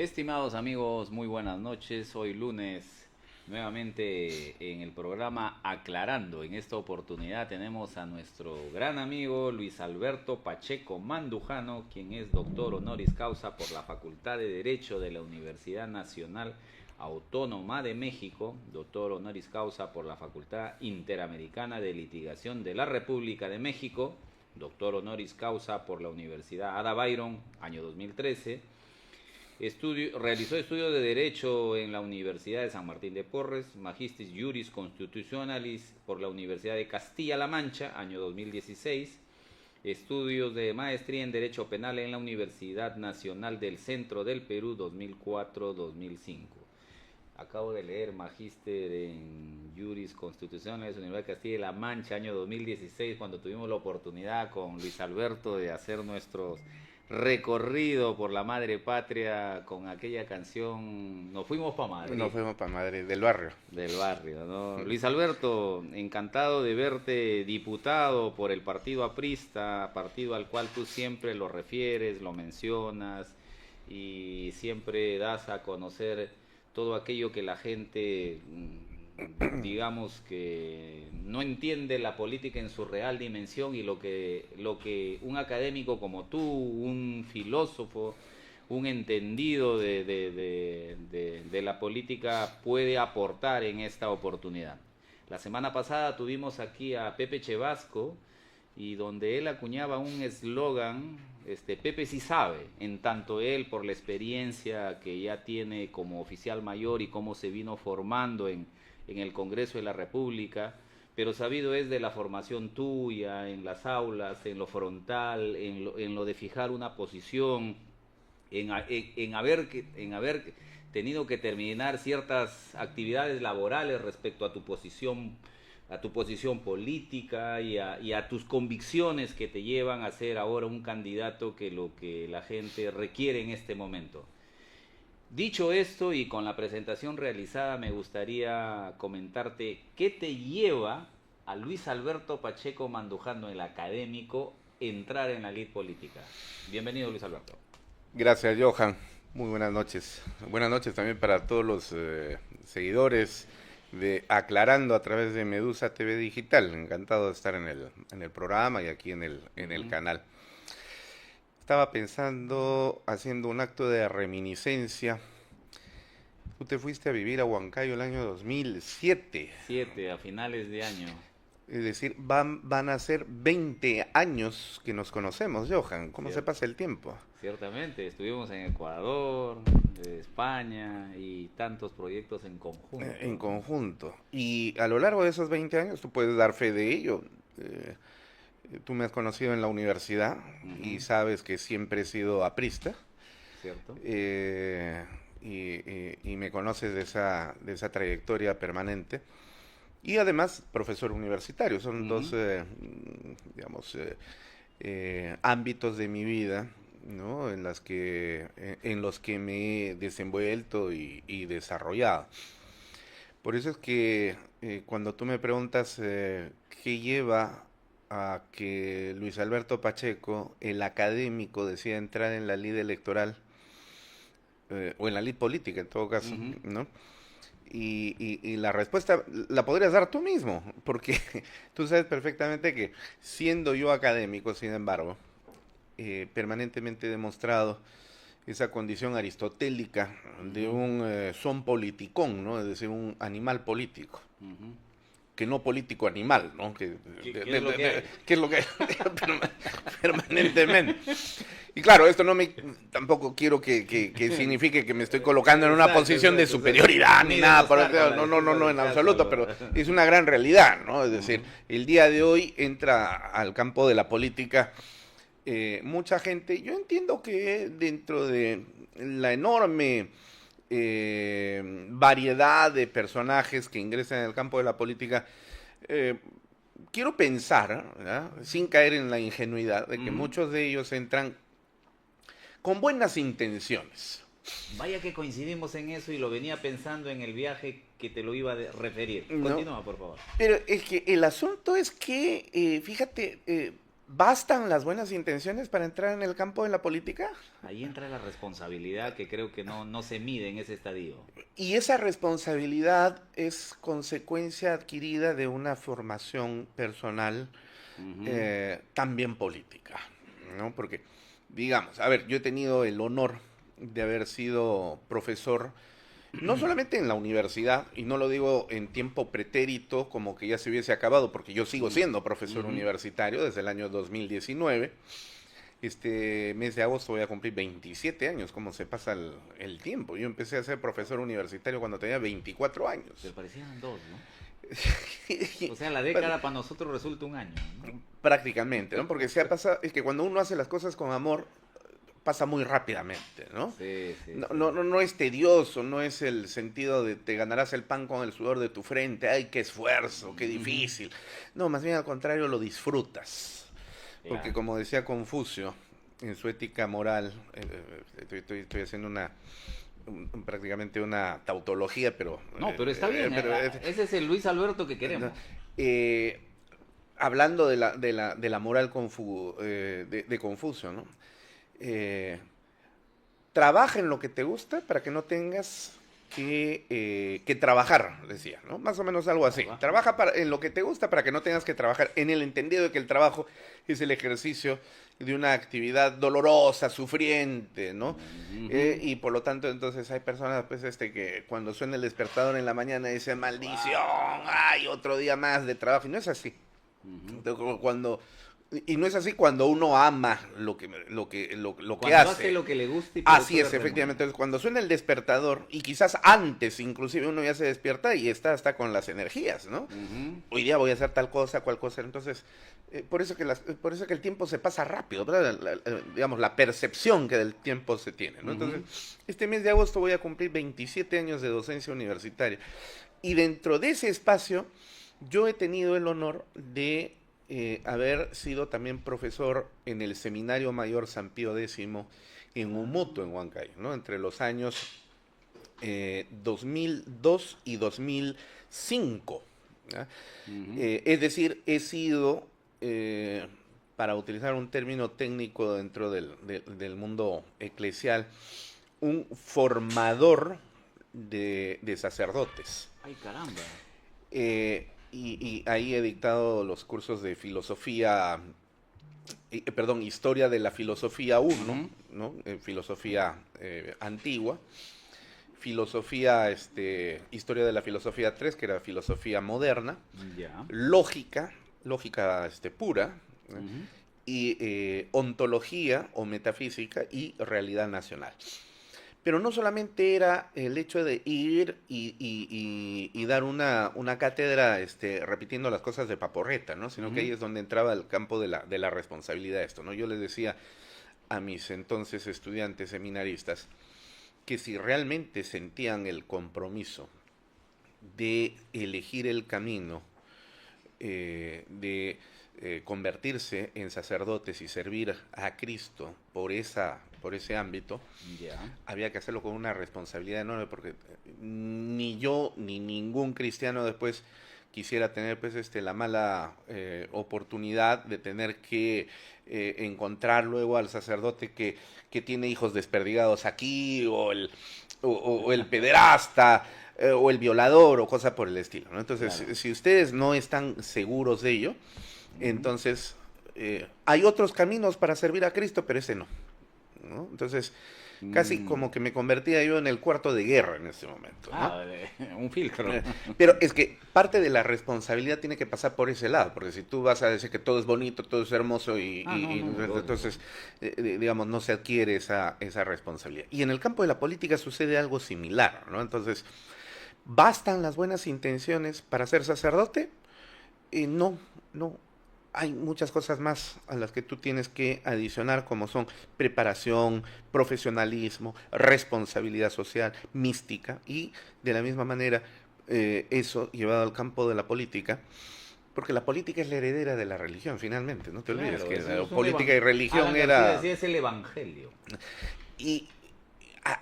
Estimados amigos, muy buenas noches. Hoy lunes, nuevamente en el programa Aclarando. En esta oportunidad tenemos a nuestro gran amigo Luis Alberto Pacheco Mandujano, quien es doctor honoris causa por la Facultad de Derecho de la Universidad Nacional Autónoma de México, doctor honoris causa por la Facultad Interamericana de Litigación de la República de México, doctor honoris causa por la Universidad Ada Byron, año 2013. Realizó estudios de Derecho en la Universidad de San Martín de Porres, Magistris Juris Constitutionalis por la Universidad de Castilla-La Mancha, año 2016, estudios de Maestría en Derecho Penal en la Universidad Nacional del Centro del Perú, 2004-2005. Acabo de leer Magíster en Juris Constitucionalis, Universidad de Castilla-La Mancha, año 2016, cuando tuvimos la oportunidad con Luis Alberto de hacer nuestros recorrido por la madre patria con aquella canción Nos fuimos pa' Madrid. Nos fuimos para Madrid, del barrio. Del barrio, ¿no? Luis Alberto, encantado de verte diputado por el partido aprista, partido al cual tú siempre lo refieres, lo mencionas y siempre das a conocer todo aquello que la gente, digamos que no entiende la política en su real dimensión y lo que un académico como tú, un filósofo, un entendido de la política puede aportar en esta oportunidad. La semana pasada tuvimos aquí a Pepe Chevasco y donde él acuñaba un eslogan, Pepe sí sabe, en tanto él por la experiencia que ya tiene como oficial mayor y cómo se vino formando en el Congreso de la República, pero sabido es de la formación tuya, en las aulas, en lo frontal, en lo de fijar una posición, en haber tenido que terminar ciertas actividades laborales respecto a tu posición política y a tus convicciones que te llevan a ser ahora un candidato que lo que la gente requiere en este momento. Dicho esto y con la presentación realizada, me gustaría comentarte qué te lleva a Luis Alberto Pacheco Mandujano, el académico, entrar en la lid política. Bienvenido, Luis Alberto. Gracias, Johan. Muy buenas noches. Buenas noches también para todos los seguidores de Aclarando a través de Medusa TV Digital. Encantado de estar en el programa y aquí en el canal. Estaba pensando, haciendo un acto de reminiscencia. Tú te fuiste a vivir a Huancayo el año 2007. A finales de año. Es decir, van a ser 20 años que nos conocemos, Johan. ¿Cómo se pasa el tiempo? Ciertamente, estuvimos en Ecuador, España y tantos proyectos en conjunto. En conjunto. Y a lo largo de esos 20 años, tú puedes dar fe de ello. Tú me has conocido en la universidad y sabes que siempre he sido aprista. ¿Cierto? Y me conoces de esa trayectoria permanente. Y además, profesor universitario. Son dos, digamos, ámbitos de mi vida, ¿no? En los que me he desenvuelto y desarrollado. Por eso es que cuando tú me preguntas qué lleva a que Luis Alberto Pacheco, el académico, decida entrar en la lid electoral, o en la lid política en todo caso, ¿no? Y la respuesta la podrías dar tú mismo, porque tú sabes perfectamente que siendo yo académico, sin embargo, permanentemente he demostrado esa condición aristotélica de un son politicón, ¿no? Es decir, un animal político. Que no político animal, ¿no? ¿Qué es lo que hay? Permanentemente. Y claro, esto tampoco quiero que signifique que me estoy colocando en una posición de superioridad ni nada, no, en absoluto, pero es una gran realidad, ¿no? Es decir, el día de hoy entra al campo de la política mucha gente. Yo entiendo que dentro de la enorme variedad de personajes que ingresan en el campo de la política, quiero pensar, ¿verdad?, sin caer en la ingenuidad, de que muchos de ellos entran con buenas intenciones. Vaya que coincidimos en eso y lo venía pensando en el viaje que te lo iba a referir. Continúa, por favor. Pero es que el asunto es que, fíjate, ¿Bastan las buenas intenciones para entrar en el campo de la política? Ahí entra la responsabilidad que creo que no se mide en ese estadio. Y esa responsabilidad es consecuencia adquirida de una formación personal también política, ¿no? Porque, digamos, a ver, yo he tenido el honor de haber sido profesor, no solamente en la universidad, y no lo digo en tiempo pretérito, como que ya se hubiese acabado, porque yo sigo siendo profesor universitario desde el año 2019. Este mes de agosto voy a cumplir 27 años, cómo se pasa el tiempo. Yo empecé a ser profesor universitario cuando tenía 24 años. Se parecían dos, ¿no? O sea, la década para nosotros resulta un año, ¿no? Prácticamente, ¿no? Porque se ha pasado, es que cuando uno hace las cosas con amor, pasa muy rápidamente, ¿no? Sí, sí, no, sí. no es tedioso, no es el sentido de te ganarás el pan con el sudor de tu frente, ay, qué esfuerzo, qué difícil. No, más bien al contrario, lo disfrutas. Porque Claro. como decía Confucio, en su ética moral, estoy haciendo prácticamente una tautología, pero... No, pero está bien. Ese es el Luis Alberto que queremos. eh, hablando de la moral de Confucio, ¿no? Trabaja en lo que te gusta para que no tengas que trabajar, decía, ¿no? Más o menos algo así. Trabaja en lo que te gusta para que no tengas que trabajar, en el entendido de que el trabajo es el ejercicio de una actividad dolorosa, sufriente, ¿no? Y por lo tanto, entonces hay personas, pues, que cuando suena el despertador en la mañana dicen, maldición, ay, otro día más de trabajo, y no es así. Y no es así cuando uno ama lo que hace lo que le gusta y así es, efectivamente. Entonces, cuando suena el despertador, y quizás antes, inclusive uno ya se despierta y está con las energías, ¿no? Hoy día voy a hacer tal cosa, cual cosa. Entonces, por eso que el tiempo se pasa rápido, ¿verdad? Digamos, la percepción que del tiempo se tiene, ¿no? Entonces, este mes de agosto voy a cumplir 27 años de docencia universitaria. Y dentro de ese espacio, yo he tenido el honor de haber sido también profesor en el Seminario Mayor San Pío X en Umuto, en Huancayo, ¿no? Entre los años 2002 y 2005. Es decir, he sido, para utilizar un término técnico dentro del mundo eclesial, un formador de sacerdotes. ¡Ay, caramba! Y ahí he dictado los cursos de filosofía, historia de la filosofía 1, ¿no? Filosofía antigua, filosofía, historia de la filosofía 3, que era filosofía moderna, lógica pura, y ontología o metafísica y realidad nacional. Pero no solamente era el hecho de ir y dar una cátedra repitiendo las cosas de paporreta, ¿no? Sino que ahí es donde entraba el campo de la responsabilidad de esto, ¿no? Yo les decía a mis entonces estudiantes seminaristas que si realmente sentían el compromiso de elegir el camino de convertirse en sacerdotes y servir a Cristo por ese ámbito, había que hacerlo con una responsabilidad enorme, porque ni yo ni ningún cristiano después quisiera tener pues la mala oportunidad de tener que encontrar luego al sacerdote que tiene hijos desperdigados aquí, o el pederasta, o el violador, o cosa por el estilo, ¿no? Entonces, claro, si ustedes no están seguros de ello, entonces hay otros caminos para servir a Cristo, pero ese no, ¿no? Entonces, casi como que me convertía yo en el cuarto de guerra en ese momento, ¿no? Un filtro. Pero es que parte de la responsabilidad tiene que pasar por ese lado, porque si tú vas a decir que todo es bonito, todo es hermoso, entonces, digamos, no se adquiere esa responsabilidad. Y en el campo de la política sucede algo similar, ¿no? Entonces, ¿bastan las buenas intenciones para ser sacerdote? No. Hay muchas cosas más a las que tú tienes que adicionar, como son preparación, profesionalismo, responsabilidad social, mística, y de la misma manera eso llevado al campo de la política, porque la política es la heredera de la religión, finalmente, no te olvides que la política y religión era... Sí, es el evangelio. Y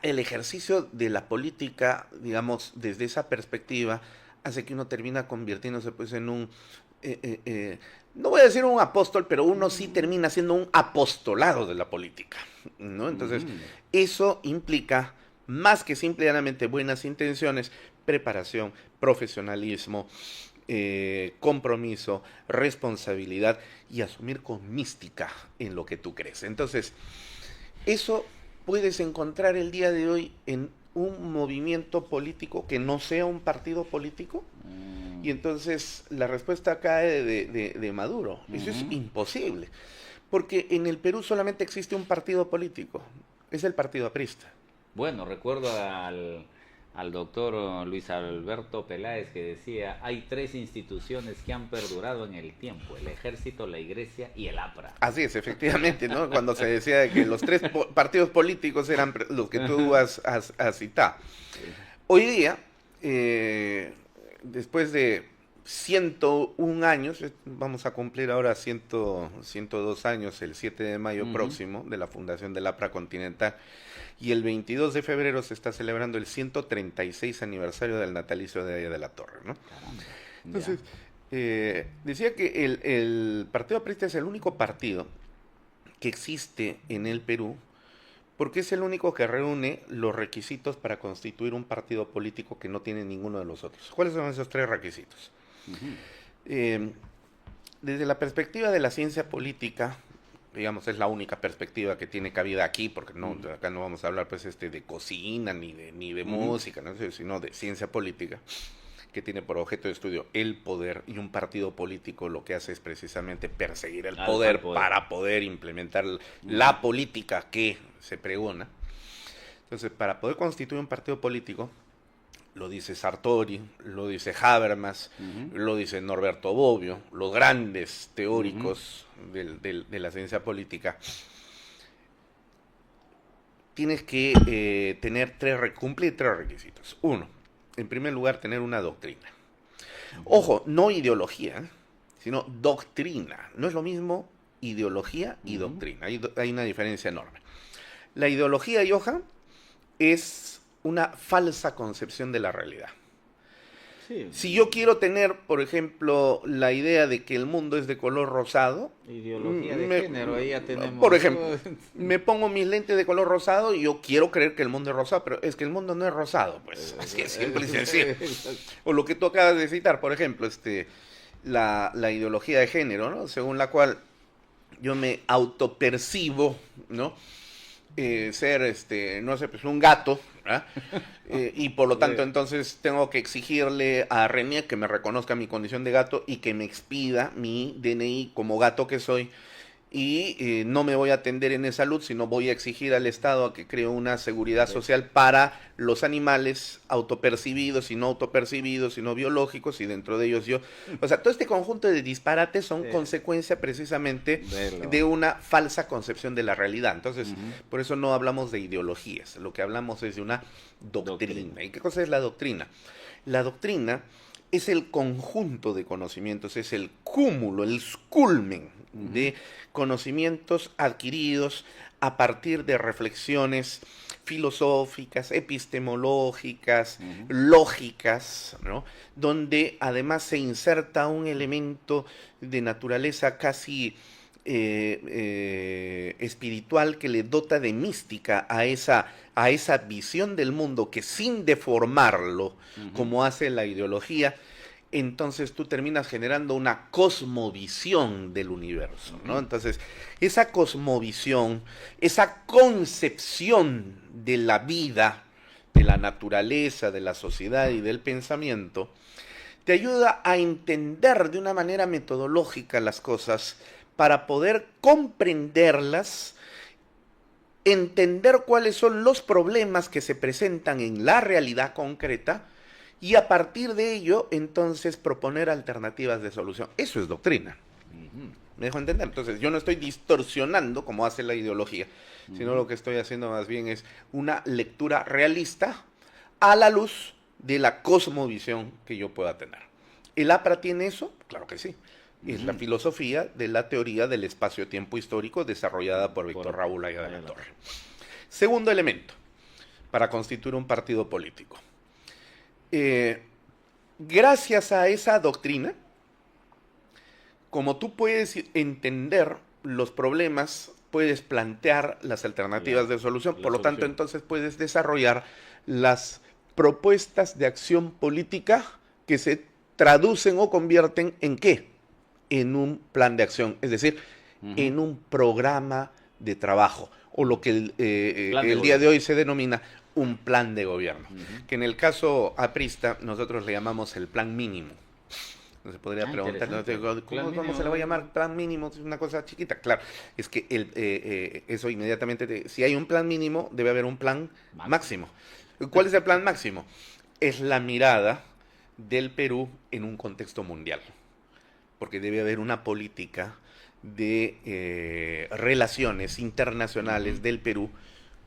el ejercicio de la política, digamos, desde esa perspectiva, hace que uno termina convirtiéndose pues en un, no voy a decir un apóstol, pero uno sí termina siendo un apostolado de la política, ¿no? Entonces, eso implica, más que simplemente buenas intenciones, preparación, profesionalismo, compromiso, responsabilidad y asumir con mística en lo que tú crees. Entonces, eso puedes encontrar el día de hoy en un movimiento político que no sea un partido político. Y entonces la respuesta cae de Maduro. Eso es imposible. Porque en el Perú solamente existe un partido político. Es el Partido Aprista. Bueno, recuerdo al doctor Luis Alberto Peláez que decía, hay 3 instituciones que han perdurado en el tiempo: el ejército, la iglesia y el APRA. Así es, efectivamente, ¿no? Cuando se decía de que los 3 partidos políticos eran los que tú has citado. Hoy día, después de 101 años, vamos a cumplir ahora 102 años, el 7 de mayo próximo, de la fundación del APRA Continental, y el 22 de febrero se está celebrando el 136 aniversario del natalicio de Aya de la Torre, ¿no? Caramba. Entonces, decía que el Partido Aprista es el único partido que existe en el Perú porque es el único que reúne los requisitos para constituir un partido político que no tiene ninguno de los otros. ¿Cuáles son esos 3 requisitos? Desde la perspectiva de la ciencia política, digamos, es la única perspectiva que tiene cabida aquí, porque no, acá no vamos a hablar pues de cocina ni de música, ¿no? Sino de ciencia política, que tiene por objeto de estudio el poder, y un partido político lo que hace es precisamente perseguir el poder para poder implementar la política que se pregona. Entonces, para poder constituir un partido político, lo dice Sartori, lo dice Habermas, lo dice Norberto Bobbio, los grandes teóricos de la ciencia política, tienes que cumplir 3 requisitos. 1, en primer lugar, tener una doctrina. Ojo, no ideología, sino doctrina. No es lo mismo ideología y doctrina. Hay una diferencia enorme. La ideología, Johan, es una falsa concepción de la realidad. Sí. Si yo quiero tener, por ejemplo, la idea de que el mundo es de color rosado, ideología de género, ahí ya tenemos. Por ejemplo, me pongo mis lentes de color rosado y yo quiero creer que el mundo es rosado, pero es que el mundo no es rosado, pues así es simple y sencillo. O lo que tú acabas de citar, por ejemplo, la ideología de género, ¿no? Según la cual yo me autopercibo, ¿no? Ser, no sé, pues un gato, ¿verdad? Y por lo tanto entonces tengo que exigirle a René que me reconozca mi condición de gato y que me expida mi DNI como gato que soy, y no me voy a atender en esa luz, sino voy a exigir al Estado a que cree una seguridad social para los animales autopercibidos y no autopercibidos y no biológicos, y dentro de ellos yo. O sea, todo este conjunto de disparates son consecuencia precisamente de una falsa concepción de la realidad. Entonces, por eso no hablamos de ideologías, lo que hablamos es de una doctrina. ¿Y qué cosa es la doctrina? La doctrina es el conjunto de conocimientos, es el cúmulo, el culmen de conocimientos adquiridos a partir de reflexiones filosóficas, epistemológicas, lógicas, ¿no? Donde además se inserta un elemento de naturaleza casi espiritual que le dota de mística a esa visión del mundo, que sin deformarlo, como hace la ideología, entonces tú terminas generando una cosmovisión del universo, ¿no? Entonces, esa cosmovisión, esa concepción de la vida, de la naturaleza, de la sociedad y del pensamiento, te ayuda a entender de una manera metodológica las cosas para poder comprenderlas, entender cuáles son los problemas que se presentan en la realidad concreta, y a partir de ello, entonces, proponer alternativas de solución. Eso es doctrina. ¿Me dejo entender? Entonces, yo no estoy distorsionando como hace la ideología, sino lo que estoy haciendo más bien es una lectura realista a la luz de la cosmovisión que yo pueda tener. ¿El APRA tiene eso? Claro que sí. Es la filosofía de la teoría del espacio-tiempo histórico desarrollada por Víctor Raúl Aya de la Torre. Segundo elemento para constituir un partido político. gracias a esa doctrina, como tú puedes entender los problemas, puedes plantear las alternativas de solución, por lo tanto, entonces puedes desarrollar las propuestas de acción política que se traducen o convierten en ¿qué? En un plan de acción, es decir, en un programa de trabajo, o lo que el día de hoy se denomina un plan de gobierno, que en el caso aprista nosotros le llamamos el plan mínimo. No se podría preguntar, ¿cómo se le va a llamar plan mínimo? Es una cosa chiquita. Claro, es que eso inmediatamente, si hay un plan mínimo, debe haber un plan máximo. ¿Cuál es el plan máximo? Es la mirada del Perú en un contexto mundial, porque debe haber una política de relaciones internacionales del Perú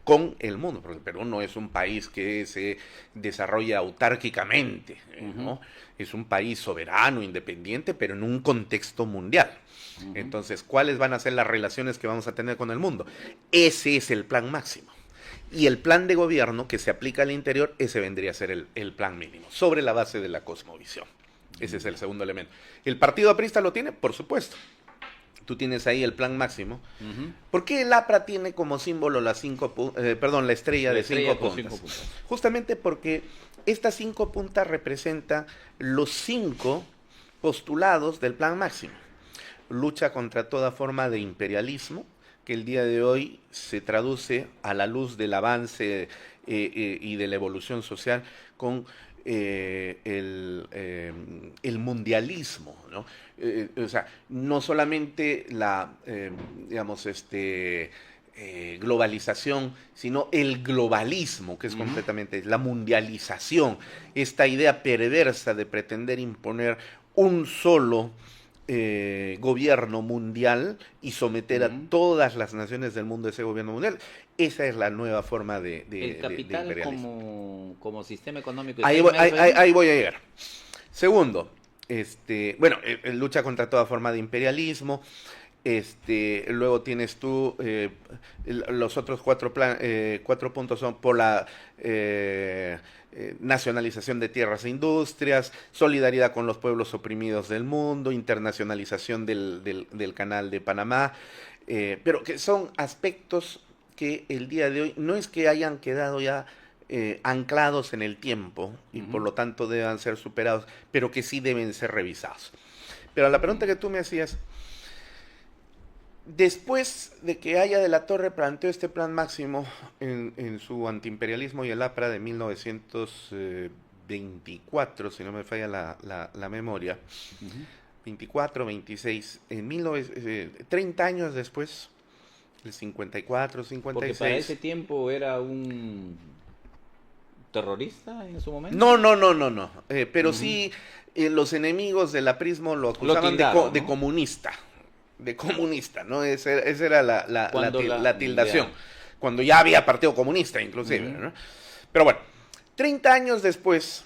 con el mundo, porque el Perú no es un país que se desarrolla autárquicamente, ¿no? Es un país soberano, independiente, pero en un contexto mundial. Entonces, ¿cuáles van a ser las relaciones que vamos a tener con el mundo? Ese es el plan máximo. Y el plan de gobierno que se aplica al interior, ese vendría a ser el plan mínimo, sobre la base de la cosmovisión. Ese es el segundo elemento. ¿El partido aprista lo tiene? Por supuesto. Tú tienes ahí el plan máximo. ¿Por qué el APRA tiene como símbolo la estrella de 5 puntas? Justamente porque estas 5 puntas representan los 5 postulados del plan máximo. Lucha contra toda forma de imperialismo, que el día de hoy se traduce a la luz del avance y de la evolución social con el mundialismo, ¿no? O sea, no solamente la, globalización, sino el globalismo, que es completamente la mundialización, esta idea perversa de pretender imponer un solo gobierno mundial y someter a todas las naciones del mundo a ese gobierno mundial. Esa es la nueva forma el capital de como sistema económico. Ahí voy a llegar. Segundo, lucha contra toda forma de imperialismo. Luego tienes tú los otros 4 puntos son por la nacionalización de tierras e industrias, solidaridad con los pueblos oprimidos del mundo, internacionalización del canal de Panamá, pero que son aspectos que el día de hoy no es que hayan quedado ya anclados en el tiempo y por lo tanto deban ser superados, pero que sí deben ser revisados. Pero la pregunta que tú me hacías, después de que Haya de la Torre planteó este plan máximo en su antiimperialismo y el APRA de 1924, si no me falla la memoria, 24, 26, 30 años después, el 54, 56. Porque para ese tiempo era un terrorista en su momento. No. Pero sí, los enemigos del aprismo lo acusaban de comunista. De comunista, ¿no? Esa era la tildación. Cuando ya había Partido Comunista, inclusive, ¿no? Pero bueno, 30 años después,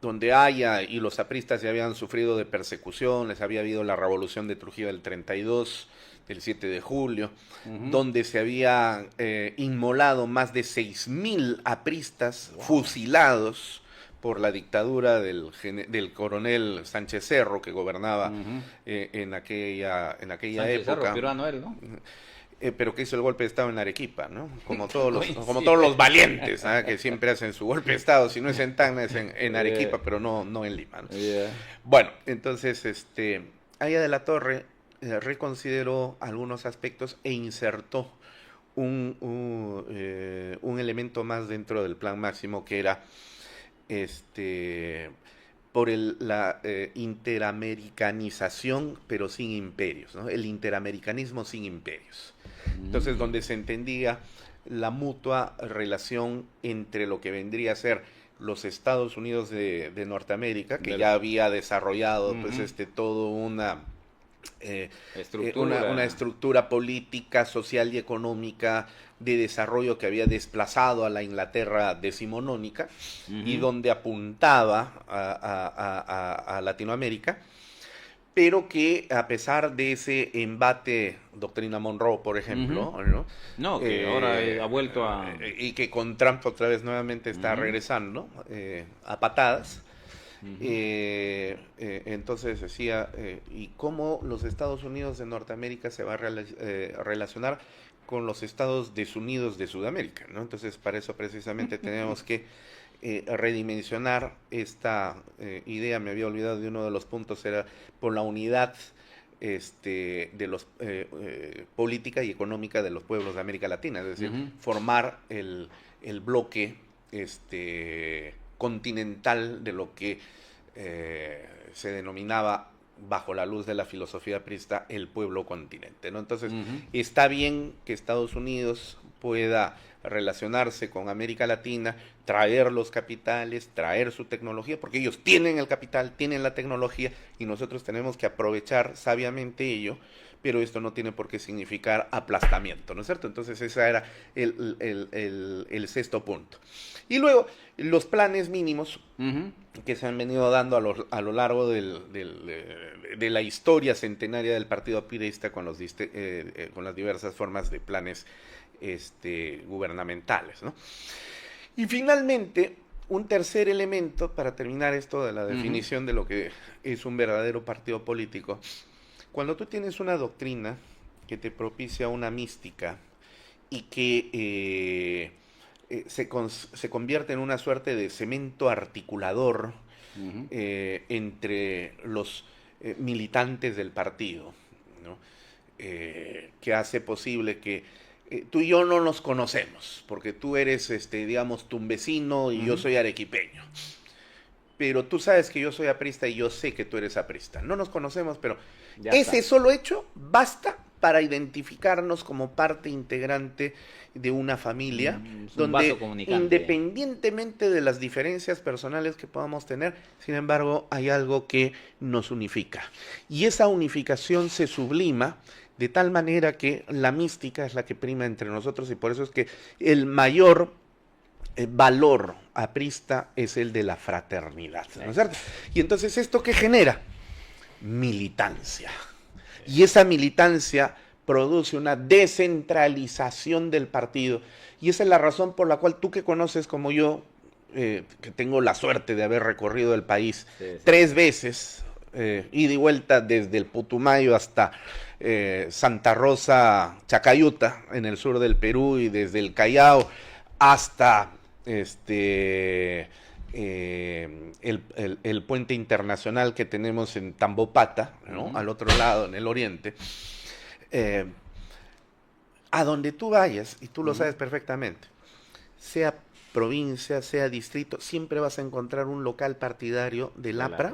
donde Haya y los apristas ya habían sufrido de persecución, les había habido la revolución de Trujillo del 32, del 7 de julio, donde se había inmolado más de 6,000 apristas fusilados por la dictadura del coronel Sánchez Cerro, que gobernaba en aquella época. Cerro, peruano él, ¿no? Pero que hizo el golpe de Estado en Arequipa, ¿no? Como todos los valientes, que siempre hacen su golpe de Estado, si no es en Tacna, es en Arequipa, pero no en Lima, ¿no? Bueno, entonces, Haya de la Torre reconsideró algunos aspectos e insertó un elemento más dentro del plan máximo, que era por la interamericanización, pero sin imperios, ¿no? El interamericanismo sin imperios. Entonces, donde se entendía la mutua relación entre lo que vendría a ser los Estados Unidos de Norteamérica, que ya había desarrollado todo una estructura política, social y económica de desarrollo que había desplazado a la Inglaterra decimonónica y donde apuntaba a Latinoamérica, pero que a pesar de ese embate, doctrina Monroe, por ejemplo, que ahora ha vuelto a... y que con Trump otra vez nuevamente está regresando a patadas, Entonces decía, ¿y cómo los Estados Unidos de Norteamérica se va a relacionar con los Estados desunidos de Sudamérica, ¿no? Entonces, para eso precisamente tenemos que redimensionar esta idea. Me había olvidado de uno de los puntos, era por la unidad de los política y económica de los pueblos de América Latina, es decir, formar el bloque continental de lo que se denominaba, bajo la luz de la filosofía priista, el pueblo continente, ¿no? Entonces, está bien que Estados Unidos pueda relacionarse con América Latina, traer los capitales, traer su tecnología, porque ellos tienen el capital, tienen la tecnología, y nosotros tenemos que aprovechar sabiamente ello, pero esto no tiene por qué significar aplastamiento, ¿no es cierto? Entonces ese era el sexto punto. Y luego, los planes mínimos que se han venido dando a lo largo de la historia centenaria del Partido Aprista con las diversas formas de planes gubernamentales, ¿no? Y finalmente, un tercer elemento, para terminar esto de la definición de lo que es un verdadero partido político. Cuando tú tienes una doctrina que te propicia una mística y que se convierte en una suerte de cemento articulador entre los militantes del partido, ¿no? Que hace posible que tú y yo no nos conocemos, porque tú eres, digamos, tumbesino y yo soy arequipeño. Pero tú sabes que yo soy aprista y yo sé que tú eres aprista. No nos conocemos, pero ya ese está. Solo hecho basta para identificarnos como parte integrante de una familia, donde independientemente de las diferencias personales que podamos tener, sin embargo, hay algo que nos unifica. Y esa unificación se sublima de tal manera que la mística es la que prima entre nosotros, y por eso es que el mayor valor aprista es el de la fraternidad, ¿no es cierto? Y entonces, ¿esto qué genera? Militancia. Y esa militancia produce una descentralización del partido. Y esa es la razón por la cual tú, que conoces como yo, que tengo la suerte de haber recorrido el país 3 veces, ida y vuelta desde el Putumayo hasta Santa Rosa, Chacayuta, en el sur del Perú, y desde el Callao hasta el puente internacional que tenemos en Tambopata, ¿no? Al otro lado, en el oriente. A donde tú vayas, y tú lo sabes perfectamente, sea provincia, sea distrito, siempre vas a encontrar un local partidario del APRA,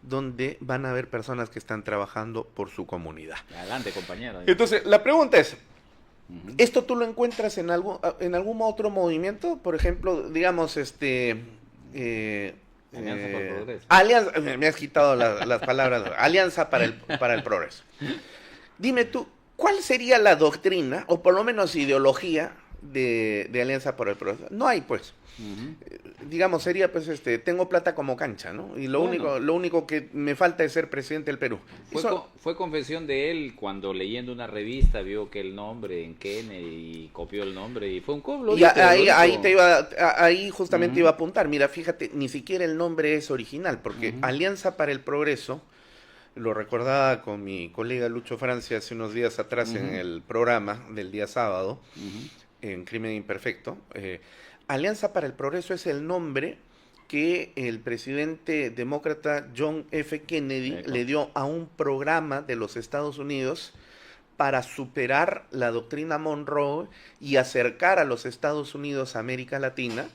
donde van a haber personas que están trabajando por su comunidad. Adelante, compañero. Entonces, la pregunta es, ¿esto tú lo encuentras en algún otro movimiento? Por ejemplo, digamos, Alianza por el Progreso. Alianza, me has quitado las palabras. Alianza para el Progreso. Dime tú, ¿cuál sería la doctrina, o por lo menos ideología, de Alianza por el Progreso? No hay, pues. Digamos, sería, pues, tengo plata como cancha, ¿no? Y lo único que me falta es ser presidente del Perú. Fue confesión de él cuando, leyendo una revista, vio que el nombre en Kennedy, y copió el nombre, y fue un coblo. Y ahí justamente iba a apuntar. Mira, fíjate, ni siquiera el nombre es original, porque Alianza para el Progreso, lo recordaba con mi colega Lucho Francia hace unos días atrás en el programa del día sábado, en Crimen Imperfecto. Alianza para el Progreso es el nombre que el presidente demócrata John F. Kennedy le dio a un programa de los Estados Unidos para superar la doctrina Monroe y acercar a los Estados Unidos a América Latina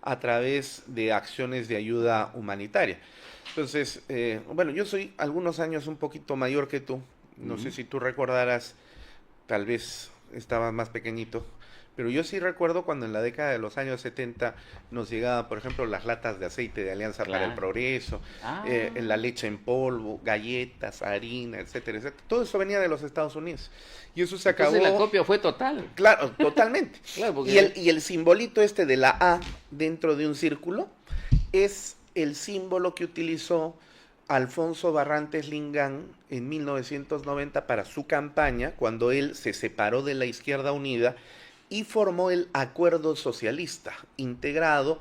a través de acciones de ayuda humanitaria. Entonces, bueno, yo soy algunos años un poquito mayor que tú. No sé si tú recordarás, tal vez estabas más pequeñito, pero yo sí recuerdo cuando en la década de los años 70 nos llegaban, por ejemplo, las latas de aceite de Alianza para el Progreso, la leche en polvo, galletas, harina, etcétera, etcétera. Todo eso venía de los Estados Unidos. Y eso se acabó. Entonces la copia fue total. Claro, totalmente. Claro, porque... y el simbolito de la A dentro de un círculo es el símbolo que utilizó Alfonso Barrantes Lingán en 1990 para su campaña, cuando él se separó de la Izquierda Unida y formó el Acuerdo Socialista, integrado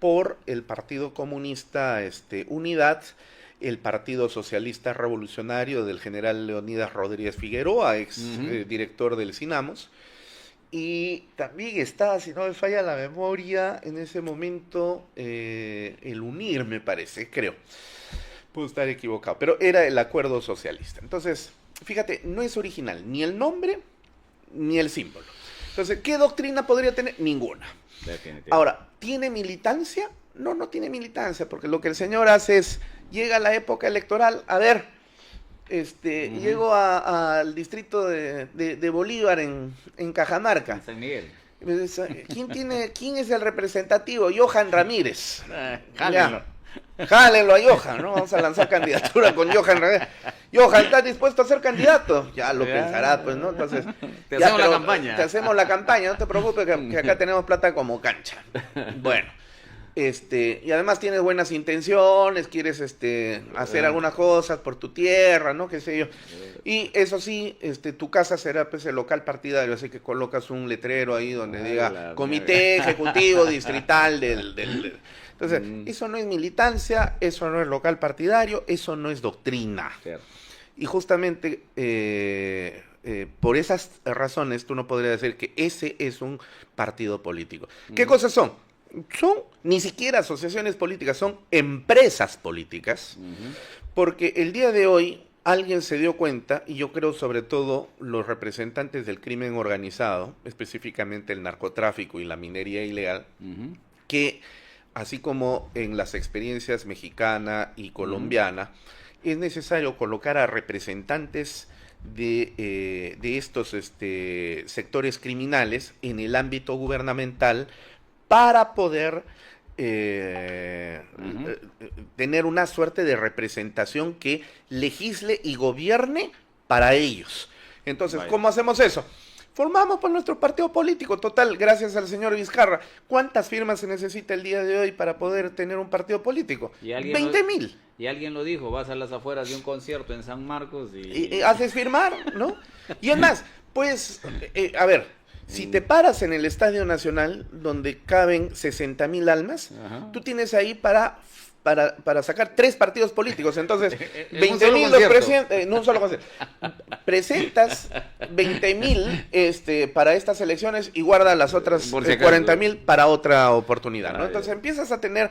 por el Partido Comunista Unidad, el Partido Socialista Revolucionario del general Leonidas Rodríguez Figueroa, ex director del Sinamos, y también estaba, si no me falla la memoria, en ese momento el UNIR, me parece, creo. Puedo estar equivocado, pero era el Acuerdo Socialista. Entonces, fíjate, no es original ni el nombre ni el símbolo. Entonces, ¿qué doctrina podría tener? Ninguna. Ahora, ¿tiene militancia? No, no tiene militancia, porque lo que el señor hace es, llega la época electoral, a ver, llego al distrito de Bolívar en Cajamarca. San Miguel. ¿Quién es el representativo? Johan Ramírez. Jálenlo. Jálenlo a Johan, ¿no? Vamos a lanzar candidatura con Johan Ramírez. Johan, ¿estás dispuesto a ser candiato? Ya lo pensará, pues, ¿no? Entonces, te hacemos la campaña. Te hacemos la campaña, no te preocupes que acá tenemos plata como cancha. Bueno. Y además tienes buenas intenciones, quieres hacer algunas cosas por tu tierra, ¿no? Qué sé yo. Y eso sí, tu casa será pues el local partidario, así que colocas un letrero ahí donde diga Comité Ejecutivo Distrital del... Entonces, eso no es militancia, eso no es local partidario, eso no es doctrina. Cierto. Y justamente por esas razones tú no podrías decir que ese es un partido político. ¿Qué cosas son? Son ni siquiera asociaciones políticas, son empresas políticas, porque el día de hoy alguien se dio cuenta, y yo creo sobre todo los representantes del crimen organizado, específicamente el narcotráfico y la minería ilegal, que así como en las experiencias mexicana y colombiana, es necesario colocar a representantes de estos sectores criminales en el ámbito gubernamental para poder tener una suerte de representación que legisle y gobierne para ellos. Entonces, ¿cómo hacemos eso? Formamos por nuestro partido político. Total, gracias al señor Vizcarra. ¿Cuántas firmas se necesita el día de hoy para poder tener un partido político? 20,000. Y alguien lo dijo, vas a las afueras de un concierto en San Marcos y haces firmar, ¿no? Y es más, pues, a ver, si te paras en el Estadio Nacional, donde caben 60,000 almas, tú tienes ahí para sacar 3 partidos políticos. Entonces, 20,000 los presentas en un solo concierto. Presentas 20,000 para estas elecciones y guardas las otras 40,000 para otra oportunidad, ¿no? Entonces empiezas a tener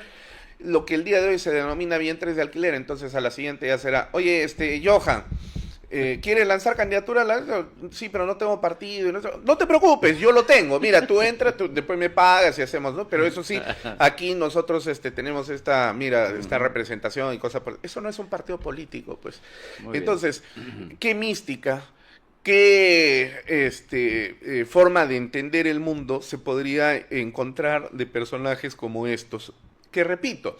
lo que el día de hoy se denomina vientres de alquiler. Entonces a la siguiente ya será, oye, Johan, ¿quieres lanzar candidatura? Sí, pero no tengo partido. No te preocupes, yo lo tengo. Mira, tú entras, después me pagas y hacemos, ¿no? Pero eso sí, aquí nosotros tenemos esta representación y cosas. Eso no es un partido político, pues. Muy Entonces, qué mística, qué forma de entender el mundo se podría encontrar de personajes como estos. Que repito,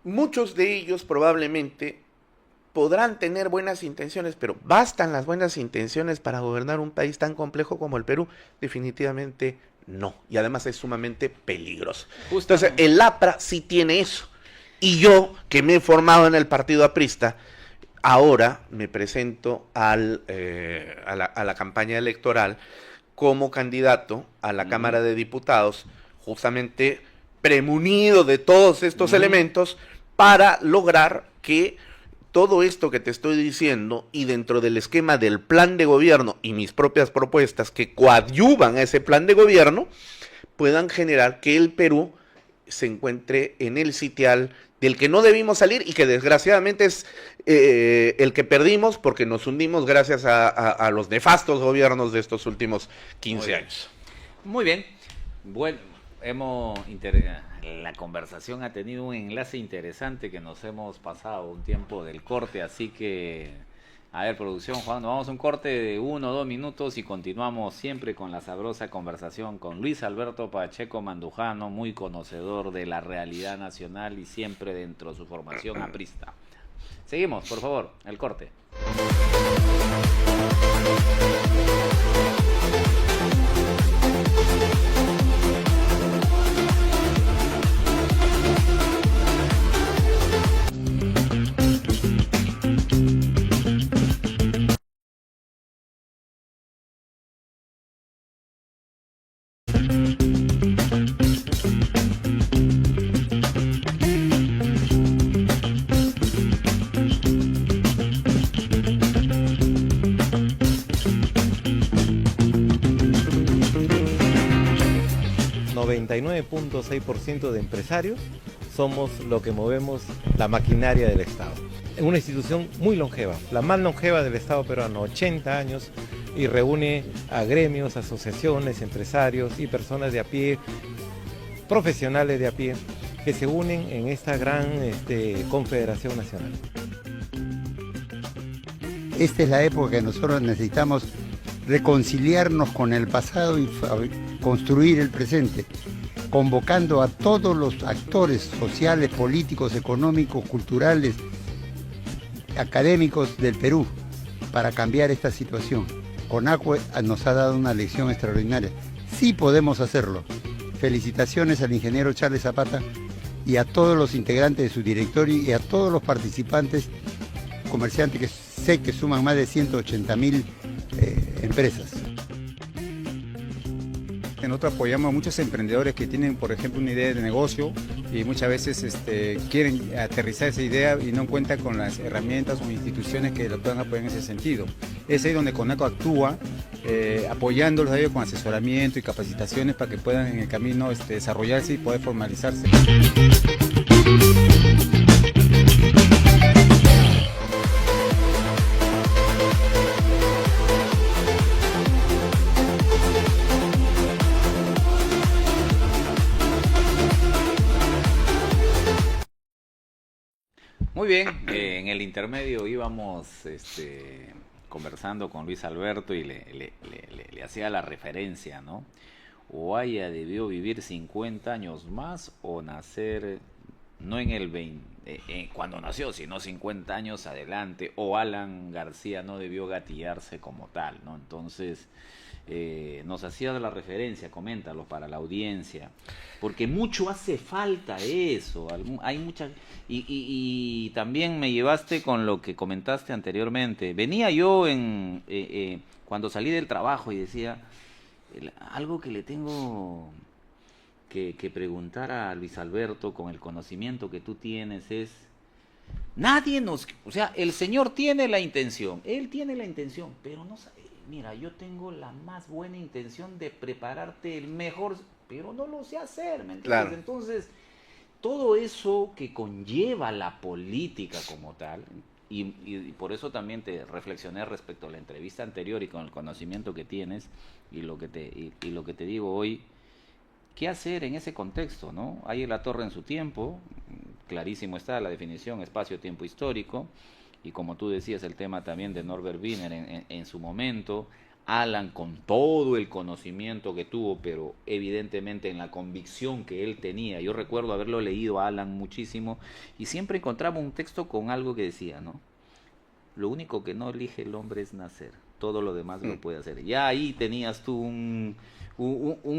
muchos de ellos probablemente podrán tener buenas intenciones, pero ¿bastan las buenas intenciones para gobernar un país tan complejo como el Perú? Definitivamente no. Y además es sumamente peligroso. Entonces, el APRA sí tiene eso. Y yo, que me he formado en el partido aprista, ahora me presento a la campaña electoral como candidato a la Cámara de Diputados, justamente premunido de todos estos elementos para lograr que todo esto que te estoy diciendo y dentro del esquema del plan de gobierno y mis propias propuestas que coadyuvan a ese plan de gobierno puedan generar que el Perú se encuentre en el sitial del que no debimos salir y que desgraciadamente es el que perdimos porque nos hundimos gracias a los nefastos gobiernos de estos últimos 15 años. Muy bien. Bueno, la conversación ha tenido un enlace interesante que nos hemos pasado un tiempo del corte, así que, a ver, producción, Juan, nos vamos a un corte de 1 o 2 minutos y continuamos siempre con la sabrosa conversación con Luis Alberto Pacheco Mandujano, muy conocedor de la realidad nacional y siempre dentro de su formación aprista. Seguimos, por favor, el corte. 99.6% de empresarios somos lo que movemos la maquinaria del Estado. Es una institución muy longeva, la más longeva del Estado peruano, 80 años, y reúne a gremios, asociaciones, empresarios y personas de a pie, profesionales de a pie, que se unen en esta gran confederación nacional. Esta es la época que nosotros necesitamos reconciliarnos con el pasado y construir el presente, convocando a todos los actores sociales, políticos, económicos, culturales, académicos del Perú para cambiar esta situación. CONACUE nos ha dado una lección extraordinaria. Sí podemos hacerlo. Felicitaciones al ingeniero Charles Zapata y a todos los integrantes de su directorio y a todos los participantes, comerciantes que sé que suman más de 180.000 empresas. Nosotros apoyamos a muchos emprendedores que tienen, por ejemplo, una idea de negocio y muchas veces quieren aterrizar esa idea y no cuentan con las herramientas o instituciones que lo puedan apoyar en ese sentido. Es ahí donde CONACO actúa, apoyándolos a ellos con asesoramiento y capacitaciones para que puedan en el camino desarrollarse y poder formalizarse. Muy bien, en el intermedio íbamos conversando con Luis Alberto y le hacía la referencia, ¿no? Oaya debió vivir 50 años más o nacer, no en el 20, cuando nació, sino 50 años adelante, o Alan García no debió gatillarse como tal, ¿no? Entonces, nos hacía la referencia, coméntalo para la audiencia, porque mucho hace falta eso, hay mucha, y también me llevaste con lo que comentaste anteriormente. Venía yo cuando salí del trabajo y decía, algo que le tengo que preguntar a Luis Alberto con el conocimiento que tú tienes es, o sea, el señor tiene la intención, él tiene la intención, pero no sabe. Mira, yo tengo la más buena intención de prepararte el mejor, pero no lo sé hacer, ¿me entiendes? Claro. Entonces, todo eso que conlleva la política como tal, y por eso también te reflexioné respecto a la entrevista anterior y con el conocimiento que tienes y lo que te digo hoy, ¿qué hacer en ese contexto, no? Hay La Torre en su tiempo, clarísimo está la definición espacio-tiempo histórico. Y como tú decías, el tema también de Norbert Wiener en su momento, Alan con todo el conocimiento que tuvo, pero evidentemente en la convicción que él tenía. Yo recuerdo haberlo leído a Alan muchísimo y siempre encontraba un texto con algo que decía, ¿no? Lo único que no elige el hombre es nacer, todo lo demás lo puede hacer. Ya ahí tenías tú un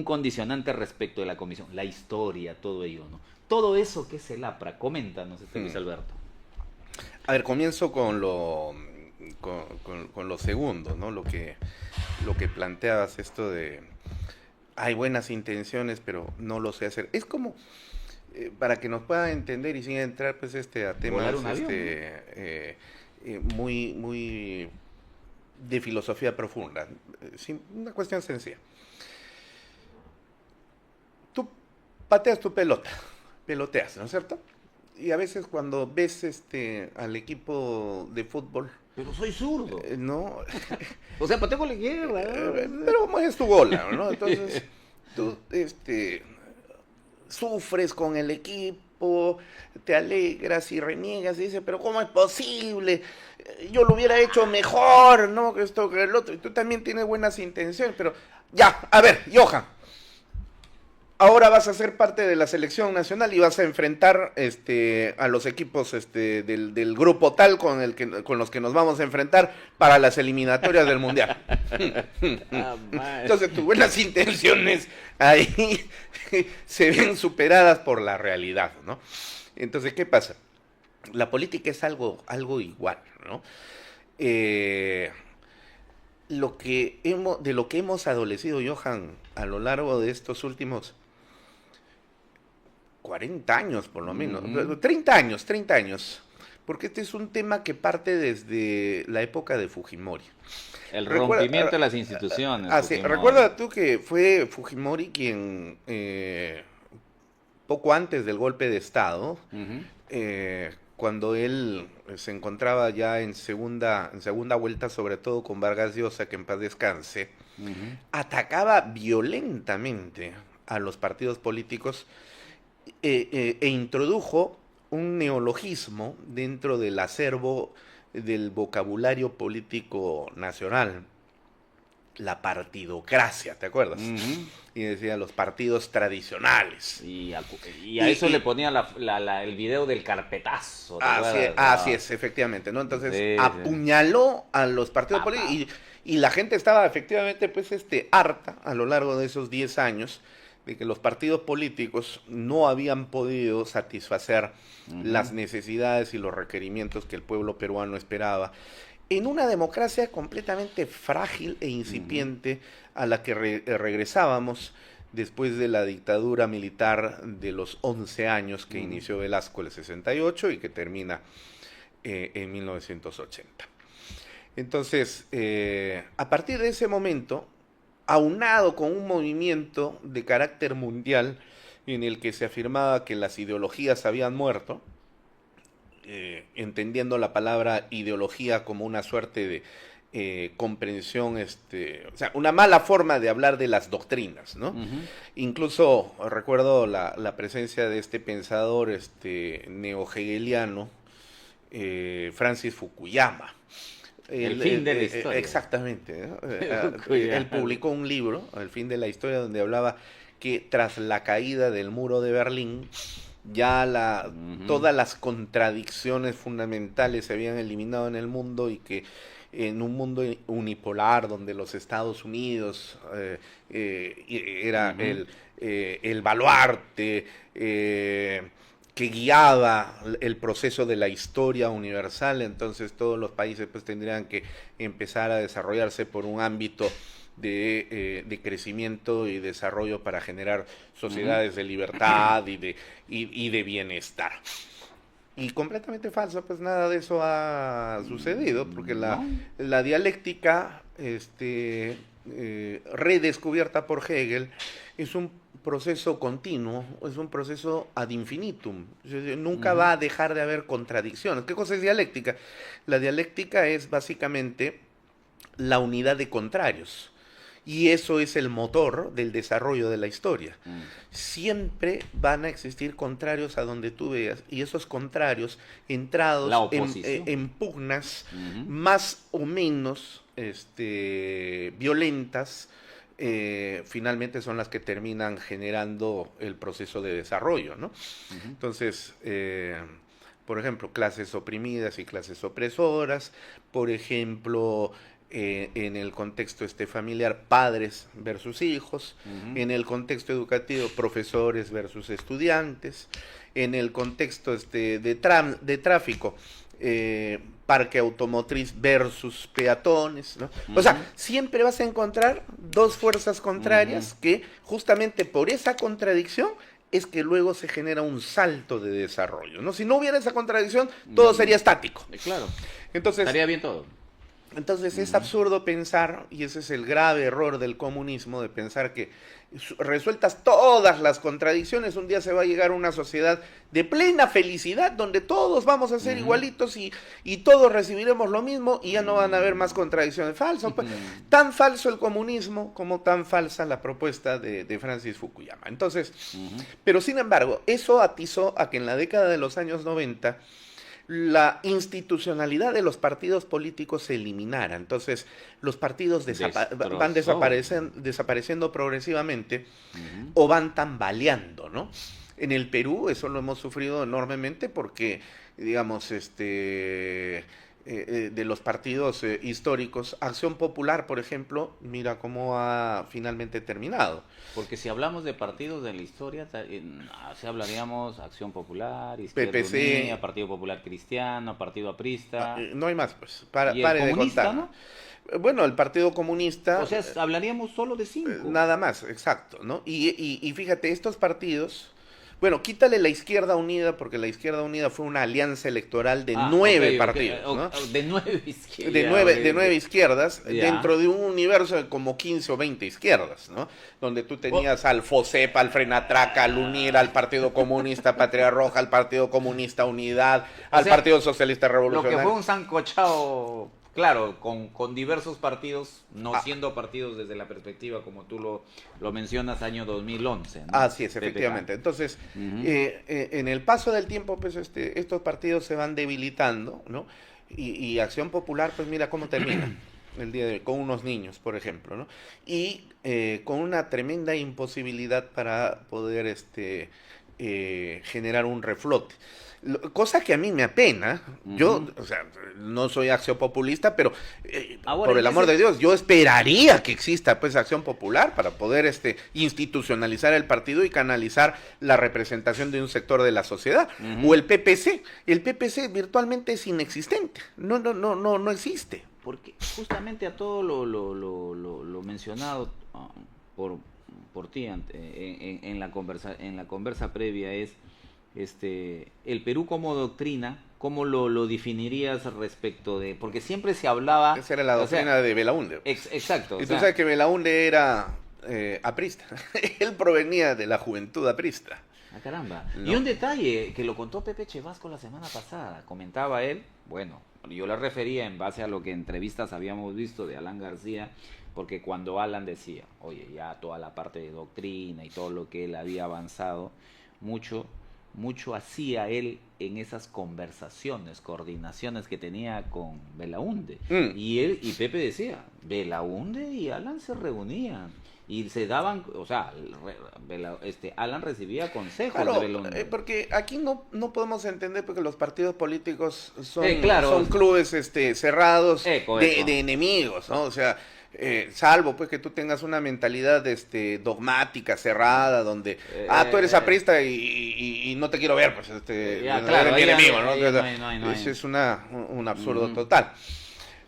condicionante respecto de la comisión, la historia, todo ello, ¿no? Todo eso que es el APRA, coméntanos, Luis Alberto. A ver, comienzo con lo segundo, ¿no? Lo que planteabas, esto de hay buenas intenciones, pero no lo sé hacer. Es como, para que nos pueda entender y sin entrar pues a temas muy de filosofía profunda, una cuestión sencilla. Tú pateas tu peloteas, ¿no es cierto? Y a veces cuando ves al equipo de fútbol, pero soy zurdo. No. O sea, pateo con la izquierda. Pero es tu bola, ¿no? Entonces, tú sufres con el equipo, te alegras y reniegas y dices, pero ¿cómo es posible? Yo lo hubiera hecho mejor, ¿no? Que esto, que el otro. Y tú también tienes buenas intenciones, pero ya, a ver, Johan. Ahora vas a ser parte de la selección nacional y vas a enfrentar a los equipos del grupo tal con los que nos vamos a enfrentar para las eliminatorias del Mundial. Entonces tus buenas intenciones ahí se ven superadas por la realidad, ¿no? Entonces, ¿qué pasa? La política es algo igual, ¿no? De lo que hemos adolecido, Johan, a lo largo de estos últimos 40 años por lo menos, 30 años, porque este es un tema que parte desde la época de Fujimori. El rompimiento de las instituciones. Sí, recuerda tú que fue Fujimori quien poco antes del golpe de Estado, Ujú. cuando él se encontraba ya en segunda vuelta, sobre todo con Vargas Llosa, que en paz descanse, Ujú. atacaba violentamente a los partidos políticos e introdujo un neologismo dentro del acervo del vocabulario político nacional, la partidocracia, ¿te acuerdas? Ujú. Y decía los partidos tradicionales. Y a eso le ponía el video del carpetazo. ¿te acuerdas? Así es, efectivamente, ¿no? Entonces Sí, sí. apuñaló a los partidos Papá. políticos y la gente estaba efectivamente pues harta a lo largo de esos 10 años de que los partidos políticos no habían podido satisfacer Ujú. las necesidades y los requerimientos que el pueblo peruano esperaba en una democracia completamente frágil e incipiente a la que regresábamos después de la dictadura militar de los 11 años que inició Velasco en el 68 y que termina en 1980. Entonces, a partir de ese momento, aunado con un movimiento de carácter mundial en el que se afirmaba que las ideologías habían muerto, entendiendo la palabra ideología como una suerte de comprensión, o sea, una mala forma de hablar de las doctrinas, ¿no? Ujú. Incluso recuerdo la presencia de este pensador neo-hegeliano, Francis Fukuyama. El fin de la historia. Exactamente, ¿no? Fukuyama. Él publicó un libro, El fin de la historia, donde hablaba que tras la caída del muro de Berlín, ya Ujú. todas las contradicciones fundamentales se habían eliminado en el mundo y que en un mundo unipolar donde los Estados Unidos era Ujú. el baluarte que guiaba el proceso de la historia universal, entonces todos los países pues tendrían que empezar a desarrollarse por un ámbito de crecimiento y desarrollo para generar sociedades de libertad y de bienestar. Y completamente falso, pues nada de eso ha sucedido, porque la dialéctica redescubierta por Hegel es un proceso continuo, es un proceso ad infinitum. Nunca va a dejar de haber contradicciones. ¿Qué cosa es dialéctica? La dialéctica es básicamente la unidad de contrarios. Y eso es el motor del desarrollo de la historia. Siempre van a existir contrarios a donde tú veas, y esos contrarios entrados en pugnas más o menos violentas, finalmente son las que terminan generando el proceso de desarrollo, ¿no? Entonces, por ejemplo, clases oprimidas y clases opresoras, por ejemplo, en el contexto familiar, padres versus hijos, en el contexto educativo, profesores versus estudiantes, en el contexto de tráfico, parque automotriz versus peatones, ¿no? O sea, siempre vas a encontrar dos fuerzas contrarias que justamente por esa contradicción es que luego se genera un salto de desarrollo, ¿no? Si no hubiera esa contradicción, todo sería estático. Claro. Entonces, estaría bien todo. Entonces es absurdo pensar, y ese es el grave error del comunismo, de pensar que resueltas todas las contradicciones, un día se va a llegar a una sociedad de plena felicidad, donde todos vamos a ser igualitos y todos recibiremos lo mismo y ya no van a haber más contradicciones. Falso, pues, tan falso el comunismo como tan falsa la propuesta de Francis Fukuyama. Entonces, pero sin embargo, eso atizó a que en la década de los años 90 la institucionalidad de los partidos políticos se eliminara. Entonces, los partidos van desapareciendo progresivamente o van tambaleando, ¿no? En el Perú eso lo hemos sufrido enormemente porque, digamos, de los partidos históricos, Acción Popular, por ejemplo, mira cómo ha finalmente terminado. Porque si hablamos de partidos de la historia, así hablaríamos Acción Popular, Izquierda PPC, Unida, Partido Popular Cristiano, Partido Aprista. No hay más, pues. ¿Y el pare de comunista, contar. no? Bueno, el Partido Comunista. O sea, hablaríamos solo de 5. Nada más, exacto, ¿no? Y fíjate, estos partidos Bueno, quítale la Izquierda Unida, porque la Izquierda Unida fue una alianza electoral de 9 partidos, ¿no? De 9 izquierdas. De nueve izquierdas, Ya. dentro de un universo de como 15 o 20 izquierdas, ¿no? Donde tú tenías al FOSEP, al Frenatraca, al UNIR, al Partido Comunista Patria Roja, al Partido Comunista Unidad, al sea, Partido Socialista Lo que Revolucionario. fue un sancochado, claro, con diversos partidos, no Ah. siendo partidos desde la perspectiva, como tú lo mencionas, año 2011. ¿no? Así es, PPK. efectivamente. Entonces, Ujú. en el paso del tiempo, pues estos partidos se van debilitando, ¿no? Y Acción Popular, pues mira cómo termina el día de hoy, con unos niños, por ejemplo, ¿no? Y con una tremenda imposibilidad para poder generar un reflote. Cosa que a mí me apena. Yo, o sea, no soy acción-populista, pero Ahora, por el en amor ese- de Dios, yo esperaría que exista pues Acción Popular para poder institucionalizar el partido y canalizar la representación de un sector de la sociedad. Ujú. O el PPC. El PPC virtualmente es inexistente. No existe. Porque justamente a todo lo mencionado por ti en la conversa previa es el Perú como doctrina, ¿cómo lo definirías respecto de...? Porque siempre se hablaba... Esa era la o sea, doctrina de Belaúnde. exacto. o Y tú sea, sabes que Belaúnde era aprista. Él provenía de la juventud aprista. Ah, caramba. No. Y un detalle que lo contó Pepe Chevasco la semana pasada. Comentaba él, bueno, yo le refería en base a lo que entrevistas habíamos visto de Alan García, porque cuando Alan decía, oye, ya toda la parte de doctrina y todo lo que él había avanzado, mucho hacía él en esas conversaciones, coordinaciones que tenía con Belaúnde. Mm. Y Pepe decía, Belaúnde y Alan se reunían. Y se daban, o sea, Alan recibía consejos de Claro, Belaúnde. porque aquí no podemos entender porque los partidos políticos son, claro. son clubes cerrados Eco. de enemigos, ¿no? O sea, salvo pues que tú tengas una mentalidad dogmática, cerrada, donde tú eres aprista y no te quiero ver, pues Ya, claro, eres mi ahí enemigo, no ¿no? hay- no hay. Ese es un absurdo Ujú. total.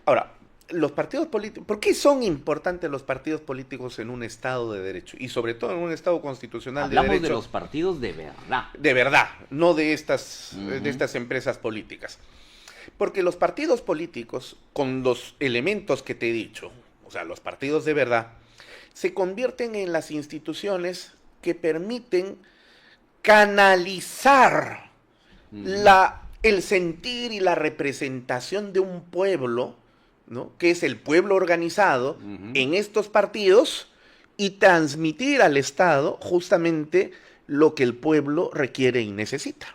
Ahora, los partidos políticos, ¿por qué son importantes los partidos políticos en un Estado de Derecho? Y sobre todo en un Estado constitucional Hablamos de de derecho. los partidos de verdad. De verdad, no de estas Ujú. empresas políticas. Porque los partidos políticos, con los elementos que te he dicho, o sea, los partidos de verdad, se convierten en las instituciones que permiten canalizar Ujú. el sentir y la representación de un pueblo, ¿no? Que es el pueblo organizado Ujú. en estos partidos y transmitir al Estado justamente lo que el pueblo requiere y necesita.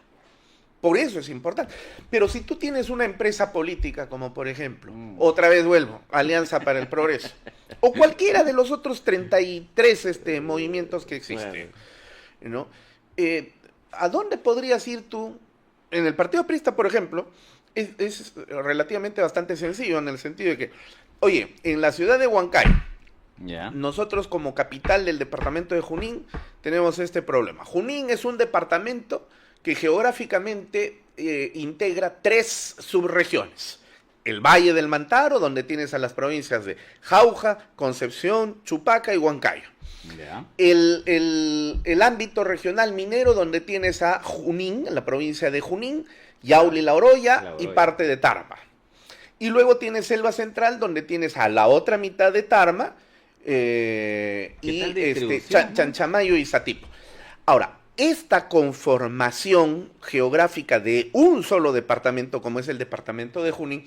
Por eso es importante. Pero si tú tienes una empresa política, como por ejemplo, otra vez vuelvo, Alianza para el Progreso, o cualquiera de los otros 33 movimientos que existen, ¿no? ¿A dónde podrías ir tú? En el Partido Aprista, por ejemplo, es relativamente bastante sencillo en el sentido de que, oye, en la ciudad de Huancayo, Ya. nosotros como capital del departamento de Junín tenemos este problema. Junín es un departamento que geográficamente integra 3 subregiones. El Valle del Mantaro, donde tienes a las provincias de Jauja, Concepción, Chupaca y Huancayo. Ya. El ámbito regional minero, donde tienes a Junín, la provincia de Junín, Yauli, La Oroya y parte de Tarma. Y luego tienes Selva Central, donde tienes a la otra mitad de Tarma y tal distribución, ¿no? Chanchamayo y Satipo. Ahora, esta conformación geográfica de un solo departamento, como es el departamento de Junín,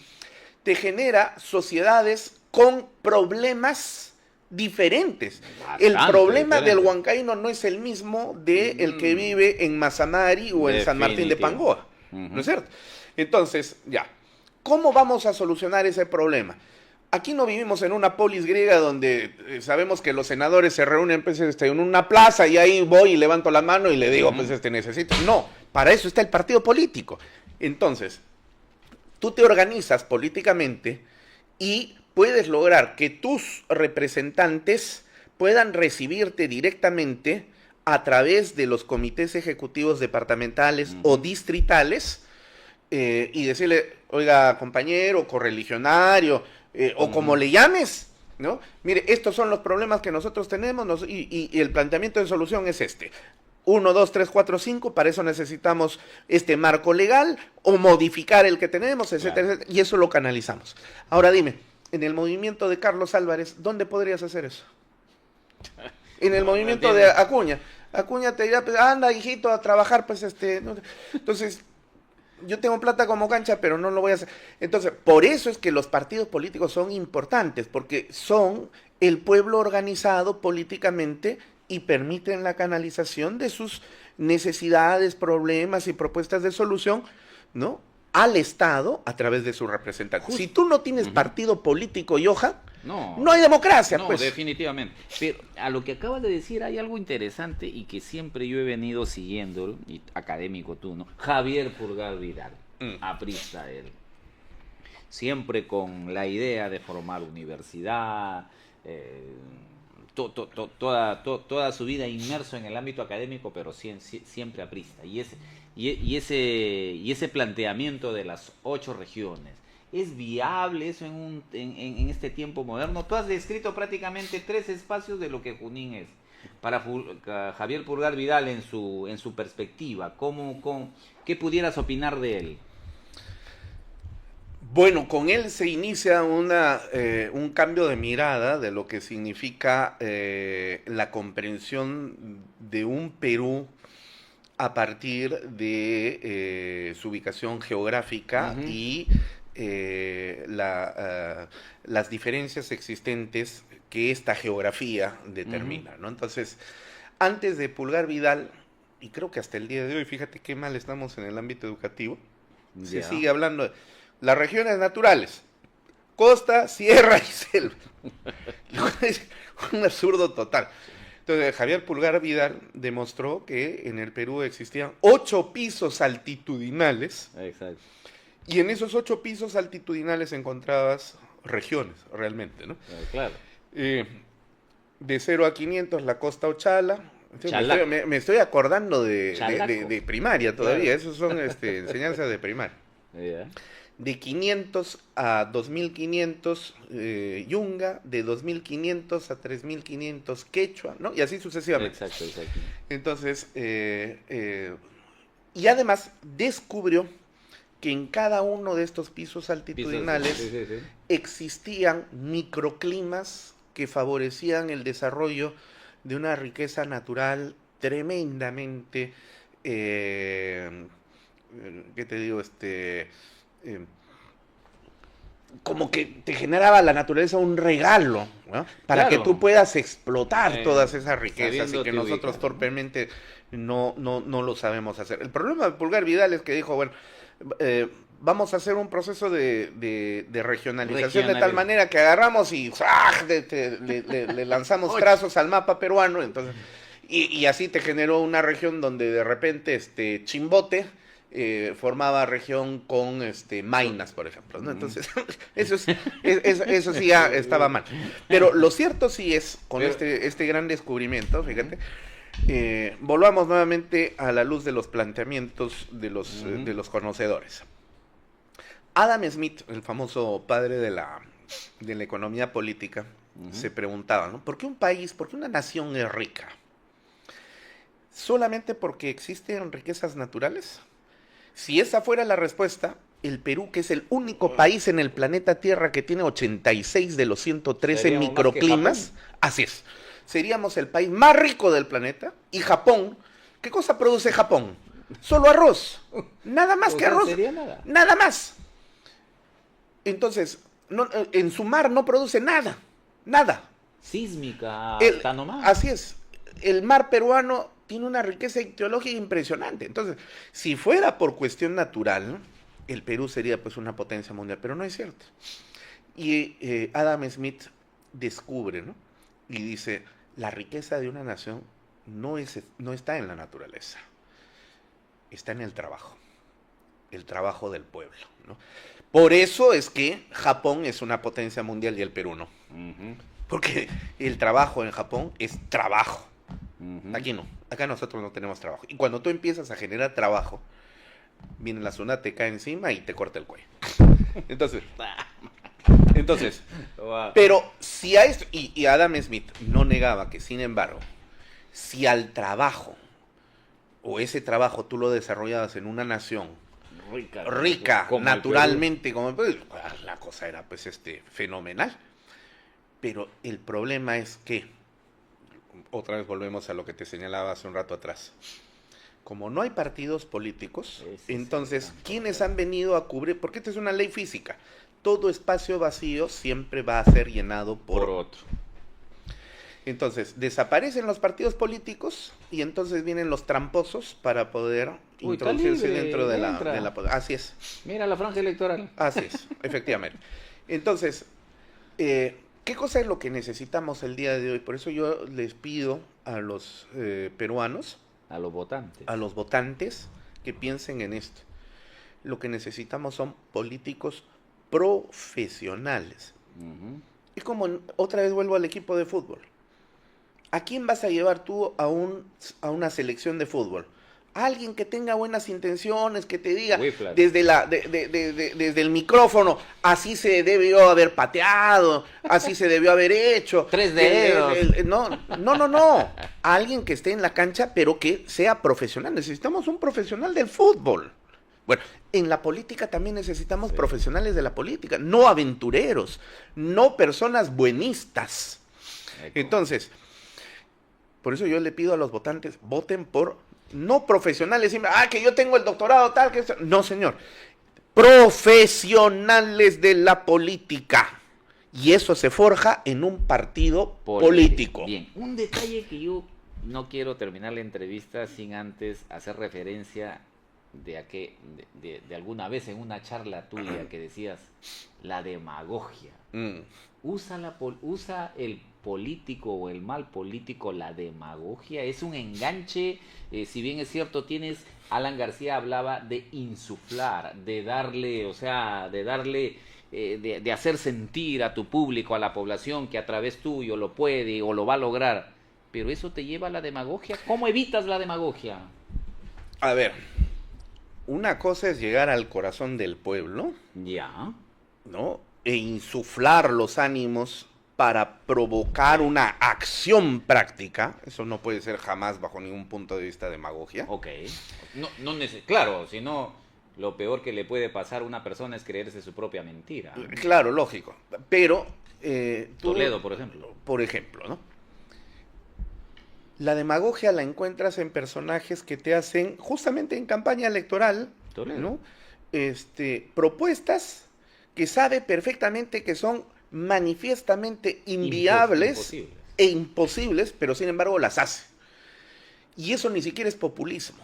te genera sociedades con problemas diferentes. El Bastante problema del diferentes. huancaíno no es el mismo de el que vive en Mazamari o en San Martín de Definitivo. Pangoa, ¿no es cierto? Entonces, ya, ¿cómo vamos a solucionar ese problema? Aquí no vivimos en una polis griega donde sabemos que los senadores se reúnen pues, en una plaza y ahí voy y levanto la mano y le digo, pues necesito. No, para eso está el partido político. Entonces, tú te organizas políticamente y puedes lograr que tus representantes puedan recibirte directamente a través de los comités ejecutivos departamentales o distritales y decirle, oiga, compañero, correligionario, o como le llames, ¿no? Mire, estos son los problemas que nosotros tenemos y el planteamiento de solución es este. 1, 2, 3, 4, 5, para eso necesitamos este marco legal o modificar el que tenemos, etcétera, Claro. etcétera, y eso lo canalizamos. Ahora dime, en el movimiento de Carlos Álvarez, ¿dónde podrías hacer eso? En el No, movimiento no de entiendo. Acuña. Acuña te dirá, pues, anda, hijito, a trabajar, pues, no. Entonces, yo tengo plata como cancha, pero no lo voy a hacer. Entonces, por eso es que los partidos políticos son importantes, porque son el pueblo organizado políticamente y permiten la canalización de sus necesidades, problemas y propuestas de solución, ¿no? Al Estado a través de sus representantes. Si tú no tienes partido político, Johan, no hay democracia, No, pues. definitivamente. Pero a lo que acabas de decir hay algo interesante y que siempre yo he venido siguiendo, y académico tú, ¿no? Javier Pulgar Vidal, aprista él. Siempre con la idea de formar universidad, toda su vida inmerso en el ámbito académico, pero siempre aprista. Y ese planteamiento de las 8 regiones, ¿es viable eso en este tiempo moderno? Tú has descrito prácticamente 3 espacios de lo que Junín es. Para Javier Pulgar Vidal en su perspectiva, ¿qué pudieras opinar de él? Bueno, con él se inicia un cambio de mirada de lo que significa la comprensión de un Perú a partir de su ubicación geográfica y las diferencias existentes que esta geografía determina, ¿no? Entonces, antes de Pulgar Vidal, y creo que hasta el día de hoy, fíjate qué mal estamos en el ámbito educativo, se sigue hablando de las regiones naturales, costa, sierra y selva. Es un absurdo total. Entonces, Javier Pulgar Vidal demostró que en el Perú existían 8 pisos altitudinales. Exacto. Y en esos 8 pisos altitudinales encontrabas regiones, realmente, ¿no? Claro. De 0 a 500 la costa Ochala. Chalaco. Me estoy acordando Chalaco. de primaria todavía, Claro. esos son enseñanzas de primaria. Ya. De 500 a 2500 Yunga, de 2500 a 3500 Quechua, ¿no? Y así sucesivamente. Exacto. Entonces, y además descubrió que en cada uno de estos pisos altitudinales Sí. existían microclimas que favorecían el desarrollo de una riqueza natural tremendamente, ¿qué te digo? Como que te generaba la naturaleza un regalo, ¿no? Para Claro. que tú puedas explotar todas esas riquezas y sabiendo que te nosotros ubicas, ¿no? torpemente no lo sabemos hacer. El problema de Pulgar Vidal es que dijo, bueno, vamos a hacer un proceso de regionalización de tal manera que agarramos y ¡zah! Le lanzamos trazos al mapa peruano, entonces y así te generó una región donde de repente Chimbote formaba región con Maynas, por ejemplo, ¿no? Entonces, eso sí ya estaba mal. Pero lo cierto sí es, con este gran descubrimiento, fíjate, volvamos nuevamente a la luz de los planteamientos de los conocedores. Adam Smith, el famoso padre de la economía política, se preguntaba, ¿no? ¿Por qué un país, por qué una nación es rica? ¿Solamente porque existen riquezas naturales? Si esa fuera la respuesta, el Perú, que es el único país en el planeta Tierra que tiene 86 de los 113 Seríamos más que microclimas, así es, seríamos el país más rico del planeta. Y Japón, ¿qué cosa produce Japón? Solo arroz, nada más que arroz, Sería nada. nada más. Entonces, en su mar no produce nada, nada. Sísmica, hasta nomás. Así es, el mar peruano tiene una riqueza ictiológica impresionante. Entonces, si fuera por cuestión natural, el Perú sería pues una potencia mundial, pero no es cierto. Y Adam Smith descubre, ¿no? Y dice, la riqueza de una nación no está en la naturaleza, está en el trabajo del pueblo, ¿no? Por eso es que Japón es una potencia mundial y el Perú no. Porque el trabajo en Japón es trabajo. Aquí no, acá nosotros no tenemos trabajo. Y cuando tú empiezas a generar trabajo, viene la SUNAT, te cae encima y te corta el cuello. Entonces, Wow. pero si a esto, y Adam Smith no negaba que, sin embargo, si al trabajo o ese trabajo tú lo desarrollabas en una nación rica como naturalmente, como pues, la cosa era pues fenomenal. Pero el problema es que, otra vez volvemos a lo que te señalaba hace un rato atrás. Como no hay partidos políticos, entonces, ¿quiénes han venido a cubrir? Porque esta es una ley física. Todo espacio vacío siempre va a ser llenado por otro. Entonces, desaparecen los partidos políticos y entonces vienen los tramposos para poder introducirse dentro de la... Así es. Mira la franja electoral. Así es, efectivamente. Entonces, ¿qué cosa es lo que necesitamos el día de hoy? Por eso yo les pido a los peruanos, a los votantes, que piensen en esto. Lo que necesitamos son políticos profesionales. Es como, otra vez vuelvo al equipo de fútbol. ¿A quién vas a llevar tú a una selección de fútbol? Alguien que tenga buenas intenciones, que te diga desde el micrófono, así se debió haber pateado, así se debió haber hecho. 3 dedos. No. Alguien que esté en la cancha, pero que sea profesional. Necesitamos un profesional del fútbol. Bueno, en la política también necesitamos profesionales de la política, no aventureros, no personas buenistas. Entonces, por eso yo le pido a los votantes, voten por no profesionales, que yo tengo el doctorado tal, que no, señor, profesionales de la política. Y eso se forja en un partido político. Bien, un detalle que yo no quiero terminar la entrevista sin antes hacer referencia de alguna vez en una charla tuya que decías la demagogia. Usa el político o el mal político la demagogia, es un enganche. Si bien es cierto, Alan García hablaba de insuflar, de darle, de hacer sentir a tu público, a la población, que a través tuyo lo puede o lo va a lograr, pero eso te lleva a la demagogia. ¿Cómo evitas la demagogia? A ver, una cosa es llegar al corazón del pueblo, ¿no? E insuflar los ánimos para provocar una acción práctica. Eso no puede ser jamás bajo ningún punto de vista demagogia. Ok. Claro, si no, lo peor que le puede pasar a una persona es creerse su propia mentira. Claro, lógico. Pero... Toledo, por ejemplo. Por ejemplo, ¿no? La demagogia la encuentras en personajes que te hacen, justamente en campaña electoral, ¿no? Propuestas que sabe perfectamente que son manifiestamente inviables e imposibles, pero sin embargo las hace. Y eso ni siquiera es populismo.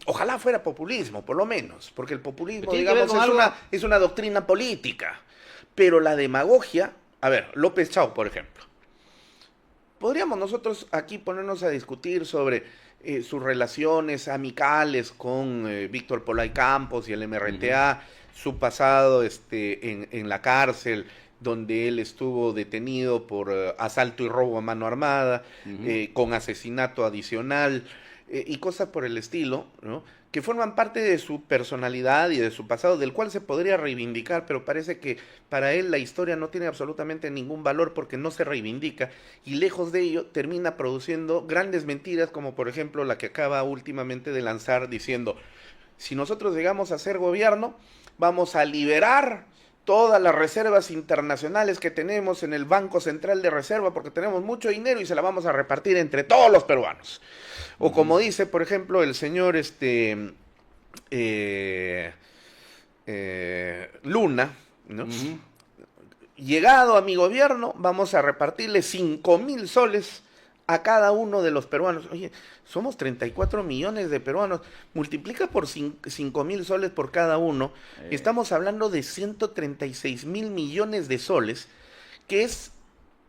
Ojalá fuera populismo, por lo menos, porque el populismo, digamos, es una doctrina política. Pero la demagogia, a ver, López Chao, por ejemplo. Podríamos nosotros aquí ponernos a discutir sobre sus relaciones amicales con Víctor Polay Campos y el MRTA, su pasado en la cárcel, donde él estuvo detenido por asalto y robo a mano armada, con asesinato adicional y cosas por el estilo, ¿no? Que forman parte de su personalidad y de su pasado, del cual se podría reivindicar, pero parece que para él la historia no tiene absolutamente ningún valor porque no se reivindica, y lejos de ello termina produciendo grandes mentiras, como por ejemplo la que acaba últimamente de lanzar diciendo: si nosotros llegamos a ser gobierno, vamos a liberar todas las reservas internacionales que tenemos en el Banco Central de Reserva, porque tenemos mucho dinero y se la vamos a repartir entre todos los peruanos. O como dice, por ejemplo, el señor Luna, ¿no? Llegado a mi gobierno, vamos a repartirle 5.000 soles a cada uno de los peruanos. Oye, somos 34 millones de peruanos, multiplica por 5.000 soles por cada uno, estamos hablando de 136.000 millones de soles, que es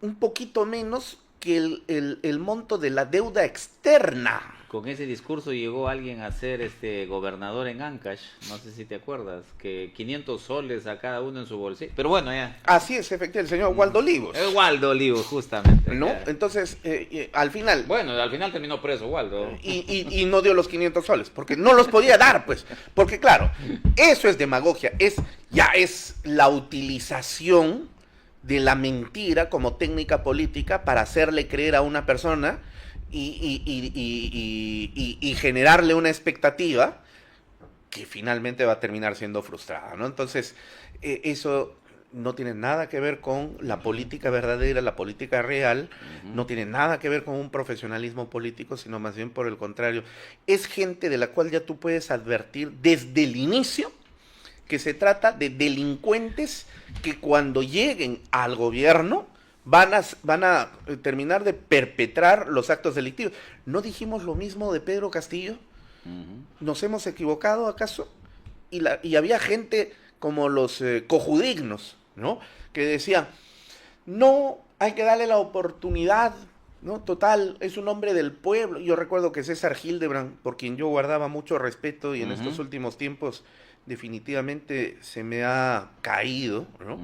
un poquito menos que el monto de la deuda externa. Con ese discurso llegó alguien a ser gobernador en Ancash, no sé si te acuerdas, que 500 soles a cada uno en su bolsillo. Pero bueno, ya. Así es, efectivamente, el señor Waldo Olivos. Waldo Olivos, justamente. ¿No? Claro. Al final... Bueno, al final terminó preso Waldo. Y no dio los 500 soles, porque no los podía dar, pues. Porque claro, eso es demagogia, es la utilización de la mentira como técnica política para hacerle creer a una persona y generarle una expectativa que finalmente va a terminar siendo frustrada, ¿no? Entonces, eso no tiene nada que ver con la política verdadera, la política real, no tiene nada que ver con un profesionalismo político, sino más bien por el contrario. Es gente de la cual ya tú puedes advertir desde el inicio que se trata de delincuentes que cuando lleguen al gobierno van a terminar de perpetrar los actos delictivos. ¿No dijimos lo mismo de Pedro Castillo? ¿Nos hemos equivocado acaso? Y había gente como los cojudignos, ¿no? Que decían, no, hay que darle la oportunidad, ¿no? Total, es un hombre del pueblo. Yo recuerdo que César Hildebrand, por quien yo guardaba mucho respeto y en estos últimos tiempos definitivamente se me ha caído, ¿no?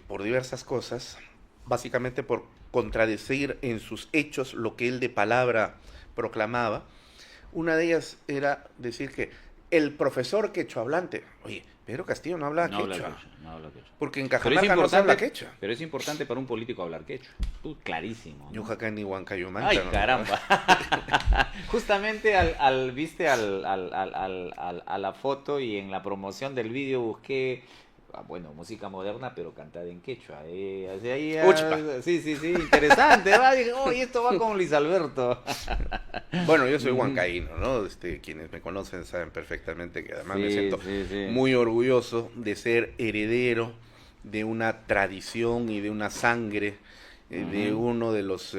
Por diversas cosas, básicamente por contradecir en sus hechos lo que él de palabra proclamaba. Una de ellas era decir que el profesor quechohablante, oye, Pedro Castillo no habla quechua. No habla quechua. Porque en Cajamarca no se habla quechua. Pero es importante para un político hablar quechua. Tú, clarísimo, ¿no? Yucacán ni Huancayomanca. Ay, ¿no? caramba. Justamente viste a la foto y en la promoción del vídeo busqué, bueno, música moderna, pero cantada en quechua. Sí, interesante. ¿Va? Dije, y esto va con Luis Alberto. Bueno, yo soy huancaíno, ¿no? Quienes me conocen saben perfectamente que además me siento muy orgulloso de ser heredero de una tradición y de una sangre de uno de los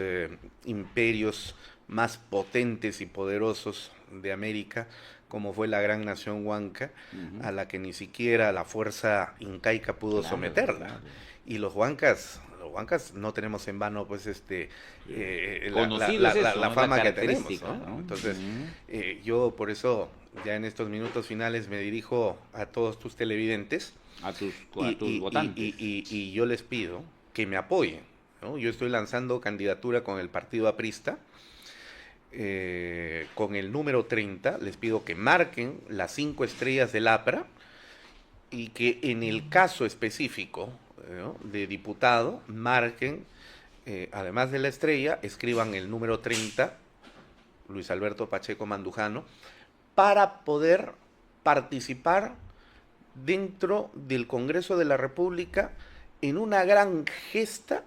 imperios más potentes y poderosos de América, como fue la gran nación huanca, a la que ni siquiera la fuerza incaica pudo someterla. Claro. Y los huancas no tenemos en vano pues la fama que tenemos, ¿no? Entonces yo por eso ya en estos minutos finales me dirijo a todos tus televidentes, a tus votantes, y yo les pido que me apoyen, ¿no? Yo estoy lanzando candidatura con el partido aprista, con el número 30, les pido que marquen las 5 estrellas del APRA y que en el caso específico, ¿no?, de diputado, marquen, además de la estrella, escriban el número 30, Luis Alberto Pacheco Mandujano, para poder participar dentro del Congreso de la República en una gran gesta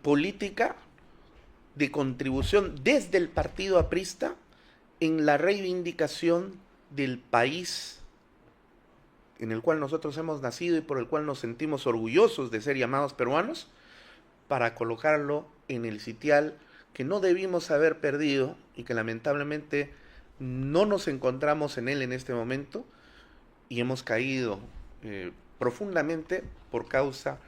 política de contribución desde el partido aprista en la reivindicación del país en el cual nosotros hemos nacido y por el cual nos sentimos orgullosos de ser llamados peruanos, para colocarlo en el sitial que no debimos haber perdido y que lamentablemente no nos encontramos en él en este momento y hemos caído profundamente por causa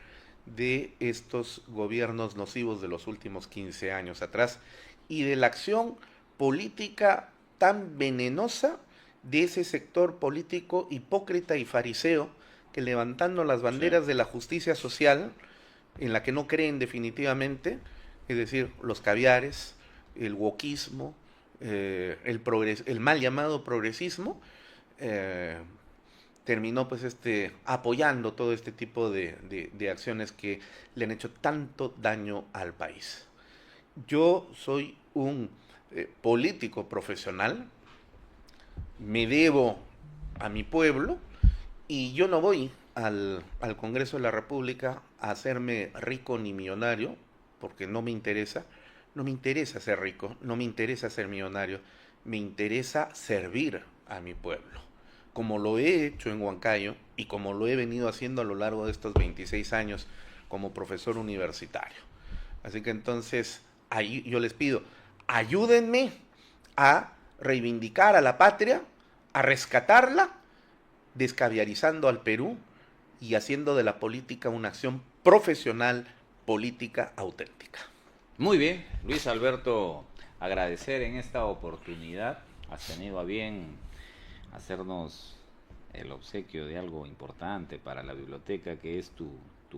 de estos gobiernos nocivos de los últimos 15 años atrás y de la acción política tan venenosa de ese sector político hipócrita y fariseo que, levantando las banderas de la justicia social, en la que no creen definitivamente, es decir, los caviares, el wokismo, el mal llamado progresismo, terminó pues apoyando todo este tipo de acciones que le han hecho tanto daño al país. Yo soy un político profesional, me debo a mi pueblo y yo no voy al Congreso de la República a hacerme rico ni millonario, porque no me interesa ser rico, no me interesa ser millonario, me interesa servir a mi pueblo, como lo he hecho en Huancayo y como lo he venido haciendo a lo largo de estos 26 años como profesor universitario. Así que entonces, ahí yo les pido, ayúdenme a reivindicar a la patria, a rescatarla, descaviarizando al Perú y haciendo de la política una acción profesional, política auténtica. Muy bien, Luis Alberto, agradecer en esta oportunidad, has tenido a bien hacernos el obsequio de algo importante para la biblioteca, que es tu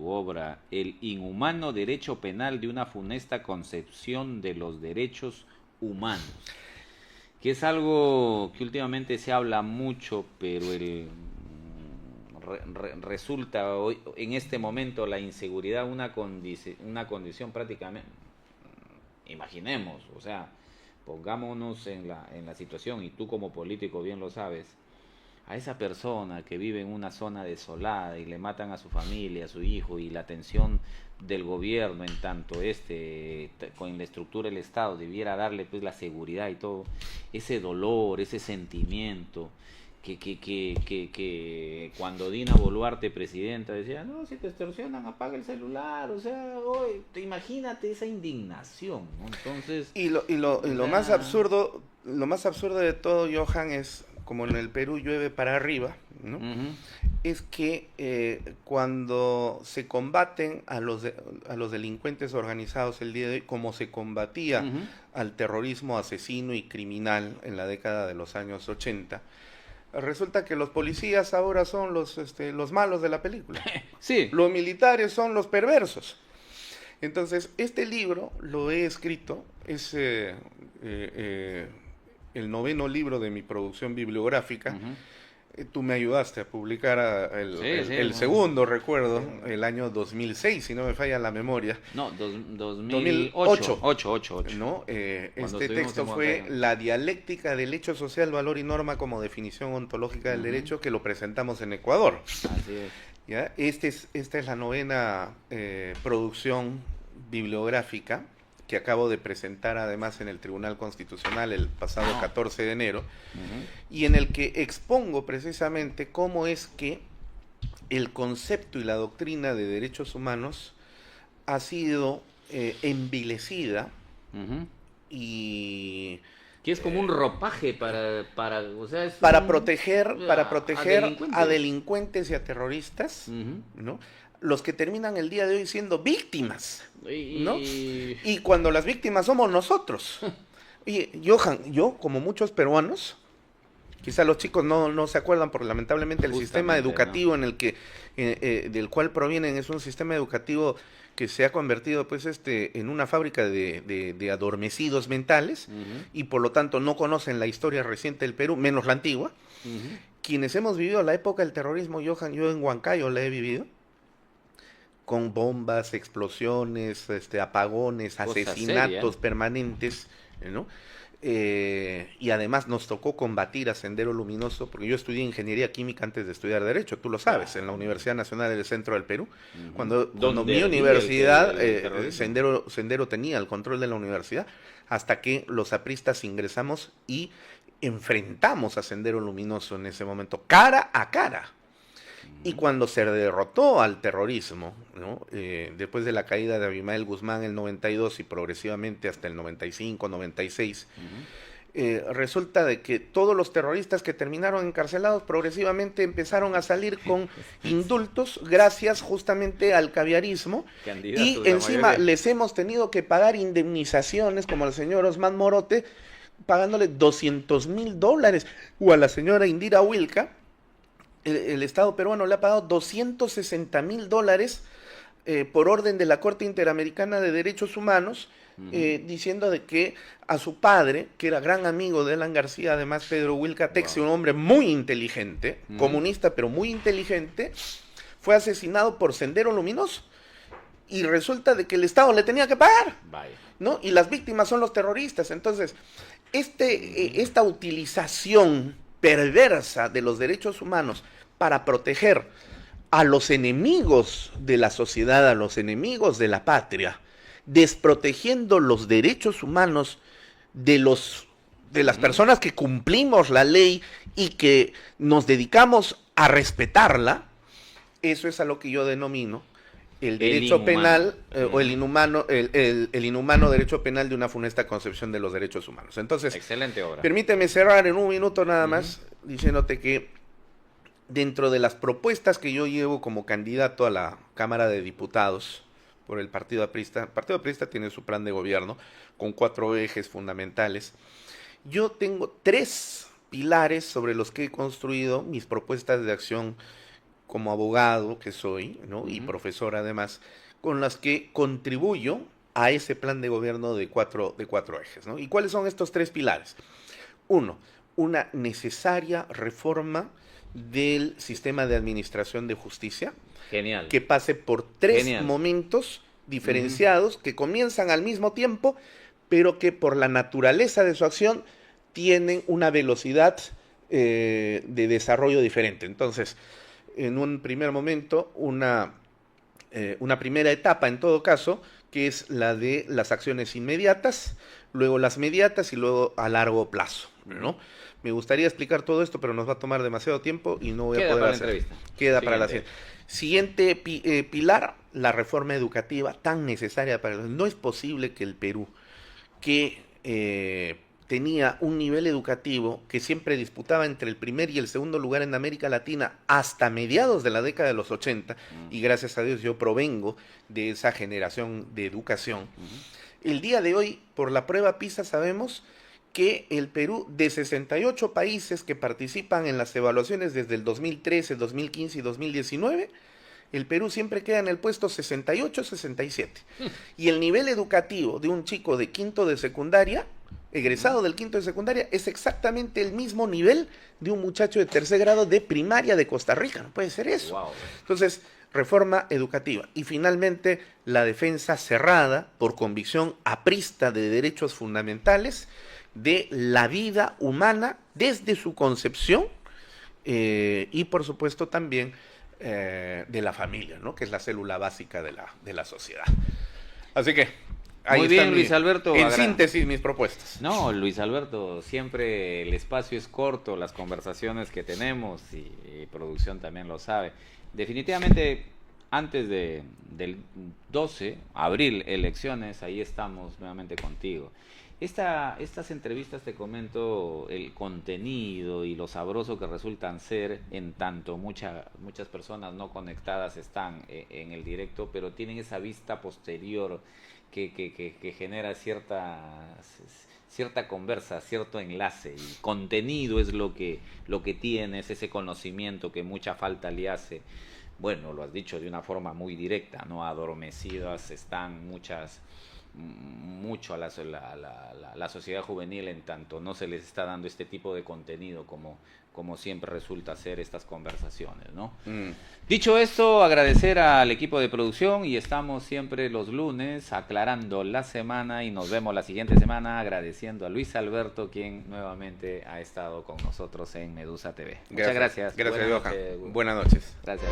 obra, El inhumano derecho penal de una funesta concepción de los derechos humanos, que es algo que últimamente se habla mucho, pero resulta hoy, en este momento, la inseguridad una condición prácticamente imaginemos, o sea, pongámonos en la situación, y tú como político bien lo sabes, a esa persona que vive en una zona desolada y le matan a su familia, a su hijo, y la atención del gobierno, en tanto con la estructura del Estado debiera darle pues la seguridad y todo, ese dolor, ese sentimiento que cuando Dina Boluarte, presidenta, decía, no, si te extorsionan, apaga el celular, o sea, imagínate esa indignación, ¿no? Entonces... Y lo más absurdo de todo, Johan, es como en el Perú llueve para arriba, ¿no? Es que cuando se combaten a los delincuentes organizados el día de hoy, como se combatía al terrorismo asesino y criminal en la década de los años 80, resulta que los policías ahora son los malos de la película. Sí. Los militares son los perversos. Entonces, este libro lo he escrito, es el 9º libro de mi producción bibliográfica. Tú me ayudaste a publicar el segundo, recuerdo, el año 2006, si no me falla la memoria. No, 2008. ¿No? Este texto fue La dialéctica del hecho social, valor y norma como definición ontológica del derecho, que lo presentamos en Ecuador. Así es. ¿Ya? Esta es la 9ª producción bibliográfica que acabo de presentar además en el Tribunal Constitucional el pasado 14 de enero, y en el que expongo precisamente cómo es que el concepto y la doctrina de derechos humanos ha sido envilecida y... Que es como un ropaje para proteger a delincuentes y a terroristas, ¿no? Los que terminan el día de hoy siendo víctimas, ¿no? Y cuando las víctimas somos nosotros. Oye, Johan, yo, como muchos peruanos, quizá los chicos no se acuerdan, porque lamentablemente el sistema educativo en el que del cual provienen es un sistema educativo que se ha convertido pues en una fábrica de adormecidos mentales, y por lo tanto no conocen la historia reciente del Perú, menos la antigua. Quienes hemos vivido la época del terrorismo, Johan, yo en Huancayo la he vivido, con bombas, explosiones, apagones, asesinatos permanentes, ¿no? Y además nos tocó combatir a Sendero Luminoso, porque yo estudié ingeniería química antes de estudiar derecho, tú lo sabes, en la Universidad Nacional del Centro del Perú. Cuando mi universidad, Sendero tenía el control de la universidad, hasta que los apristas ingresamos y enfrentamos a Sendero Luminoso en ese momento, cara a cara. Y cuando se derrotó al terrorismo, ¿no? Después de la caída de Abimael Guzmán en el 92 y progresivamente hasta el 95, 96, resulta de que todos los terroristas que terminaron encarcelados progresivamente empezaron a salir con indultos gracias justamente al caviarismo, y encima les hemos tenido que pagar indemnizaciones, como al señor Osman Morote, pagándole $200,000, o a la señora Indira Wilca. El Estado peruano le ha pagado $260,000 por orden de la Corte Interamericana de Derechos Humanos, diciendo de que a su padre, que era gran amigo de Alan García, además Pedro Wilca Texi, un hombre muy inteligente, comunista pero muy inteligente, fue asesinado por Sendero Luminoso, y resulta de que el Estado le tenía que pagar, ¿no? Y las víctimas son los terroristas. Entonces, esta utilización perversa de los derechos humanos para proteger a los enemigos de la sociedad, a los enemigos de la patria, desprotegiendo los derechos humanos de las personas que cumplimos la ley y que nos dedicamos a respetarla. Eso es a lo que yo denomino el derecho penal, o el inhumano derecho penal de una funesta concepción de los derechos humanos. Entonces, excelente obra. Permíteme cerrar en un minuto nada más, diciéndote que dentro de las propuestas que yo llevo como candidato a la Cámara de Diputados por el Partido Aprista tiene su plan de gobierno con 4 ejes fundamentales. Yo tengo 3 pilares sobre los que he construido mis propuestas de acción como abogado que soy, ¿no? Y profesor además, con las que contribuyo a ese plan de gobierno de cuatro ejes, ¿no? ¿Y cuáles son estos 3 pilares? 1, una necesaria reforma del sistema de administración de justicia. Genial. Que pase por 3 momentos diferenciados que comienzan al mismo tiempo, pero que por la naturaleza de su acción tienen una velocidad de desarrollo diferente. Entonces, en un primer momento, una primera etapa en todo caso, que es la de las acciones inmediatas, luego las mediatas y luego a largo plazo, ¿no? Me gustaría explicar todo esto, pero nos va a tomar demasiado tiempo y no voy a poder hacer. Queda para la entrevista. Siguiente pilar, la reforma educativa tan necesaria para el... No es posible que el Perú, que tenía un nivel educativo que siempre disputaba entre el primer y el segundo lugar en América Latina hasta mediados de la década de los 80, y gracias a Dios yo provengo de esa generación de educación. El día de hoy, por la prueba PISA, sabemos que el Perú, de 68 países que participan en las evaluaciones desde el 2013, 2015 y 2019, el Perú siempre queda en el puesto 68, 67. Y el nivel educativo de un chico de quinto de secundaria, egresado del quinto de secundaria, es exactamente el mismo nivel de un muchacho de tercer grado de primaria de Costa Rica. No puede ser eso. Wow. Entonces, reforma educativa. Y finalmente, la defensa cerrada, por convicción aprista de derechos fundamentales, de la vida humana desde su concepción y por supuesto también de la familia, ¿no? Que es la célula básica de la sociedad. Así que ahí muy bien, Luis Alberto. En síntesis, mis propuestas. No, Luis Alberto, siempre el espacio es corto, las conversaciones que tenemos y producción también lo sabe. Definitivamente, antes del 12 abril, elecciones, ahí estamos nuevamente contigo. Estas entrevistas, te comento, el contenido y lo sabroso que resultan ser, en tanto muchas personas no conectadas están en el directo, pero tienen esa vista posterior que genera cierta conversa, cierto enlace, y contenido es lo que tienes, ese conocimiento que mucha falta le hace. Bueno, lo has dicho de una forma muy directa, ¿no? Adormecidas están mucho a la sociedad juvenil, en tanto no se les está dando este tipo de contenido como siempre resulta ser estas conversaciones, ¿no? Dicho esto, agradecer al equipo de producción, y estamos siempre los lunes aclarando la semana, y nos vemos la siguiente semana, agradeciendo a Luis Alberto, quien nuevamente ha estado con nosotros en Medusa TV. Muchas gracias. Gracias, Johan. Buenas noches. Gracias.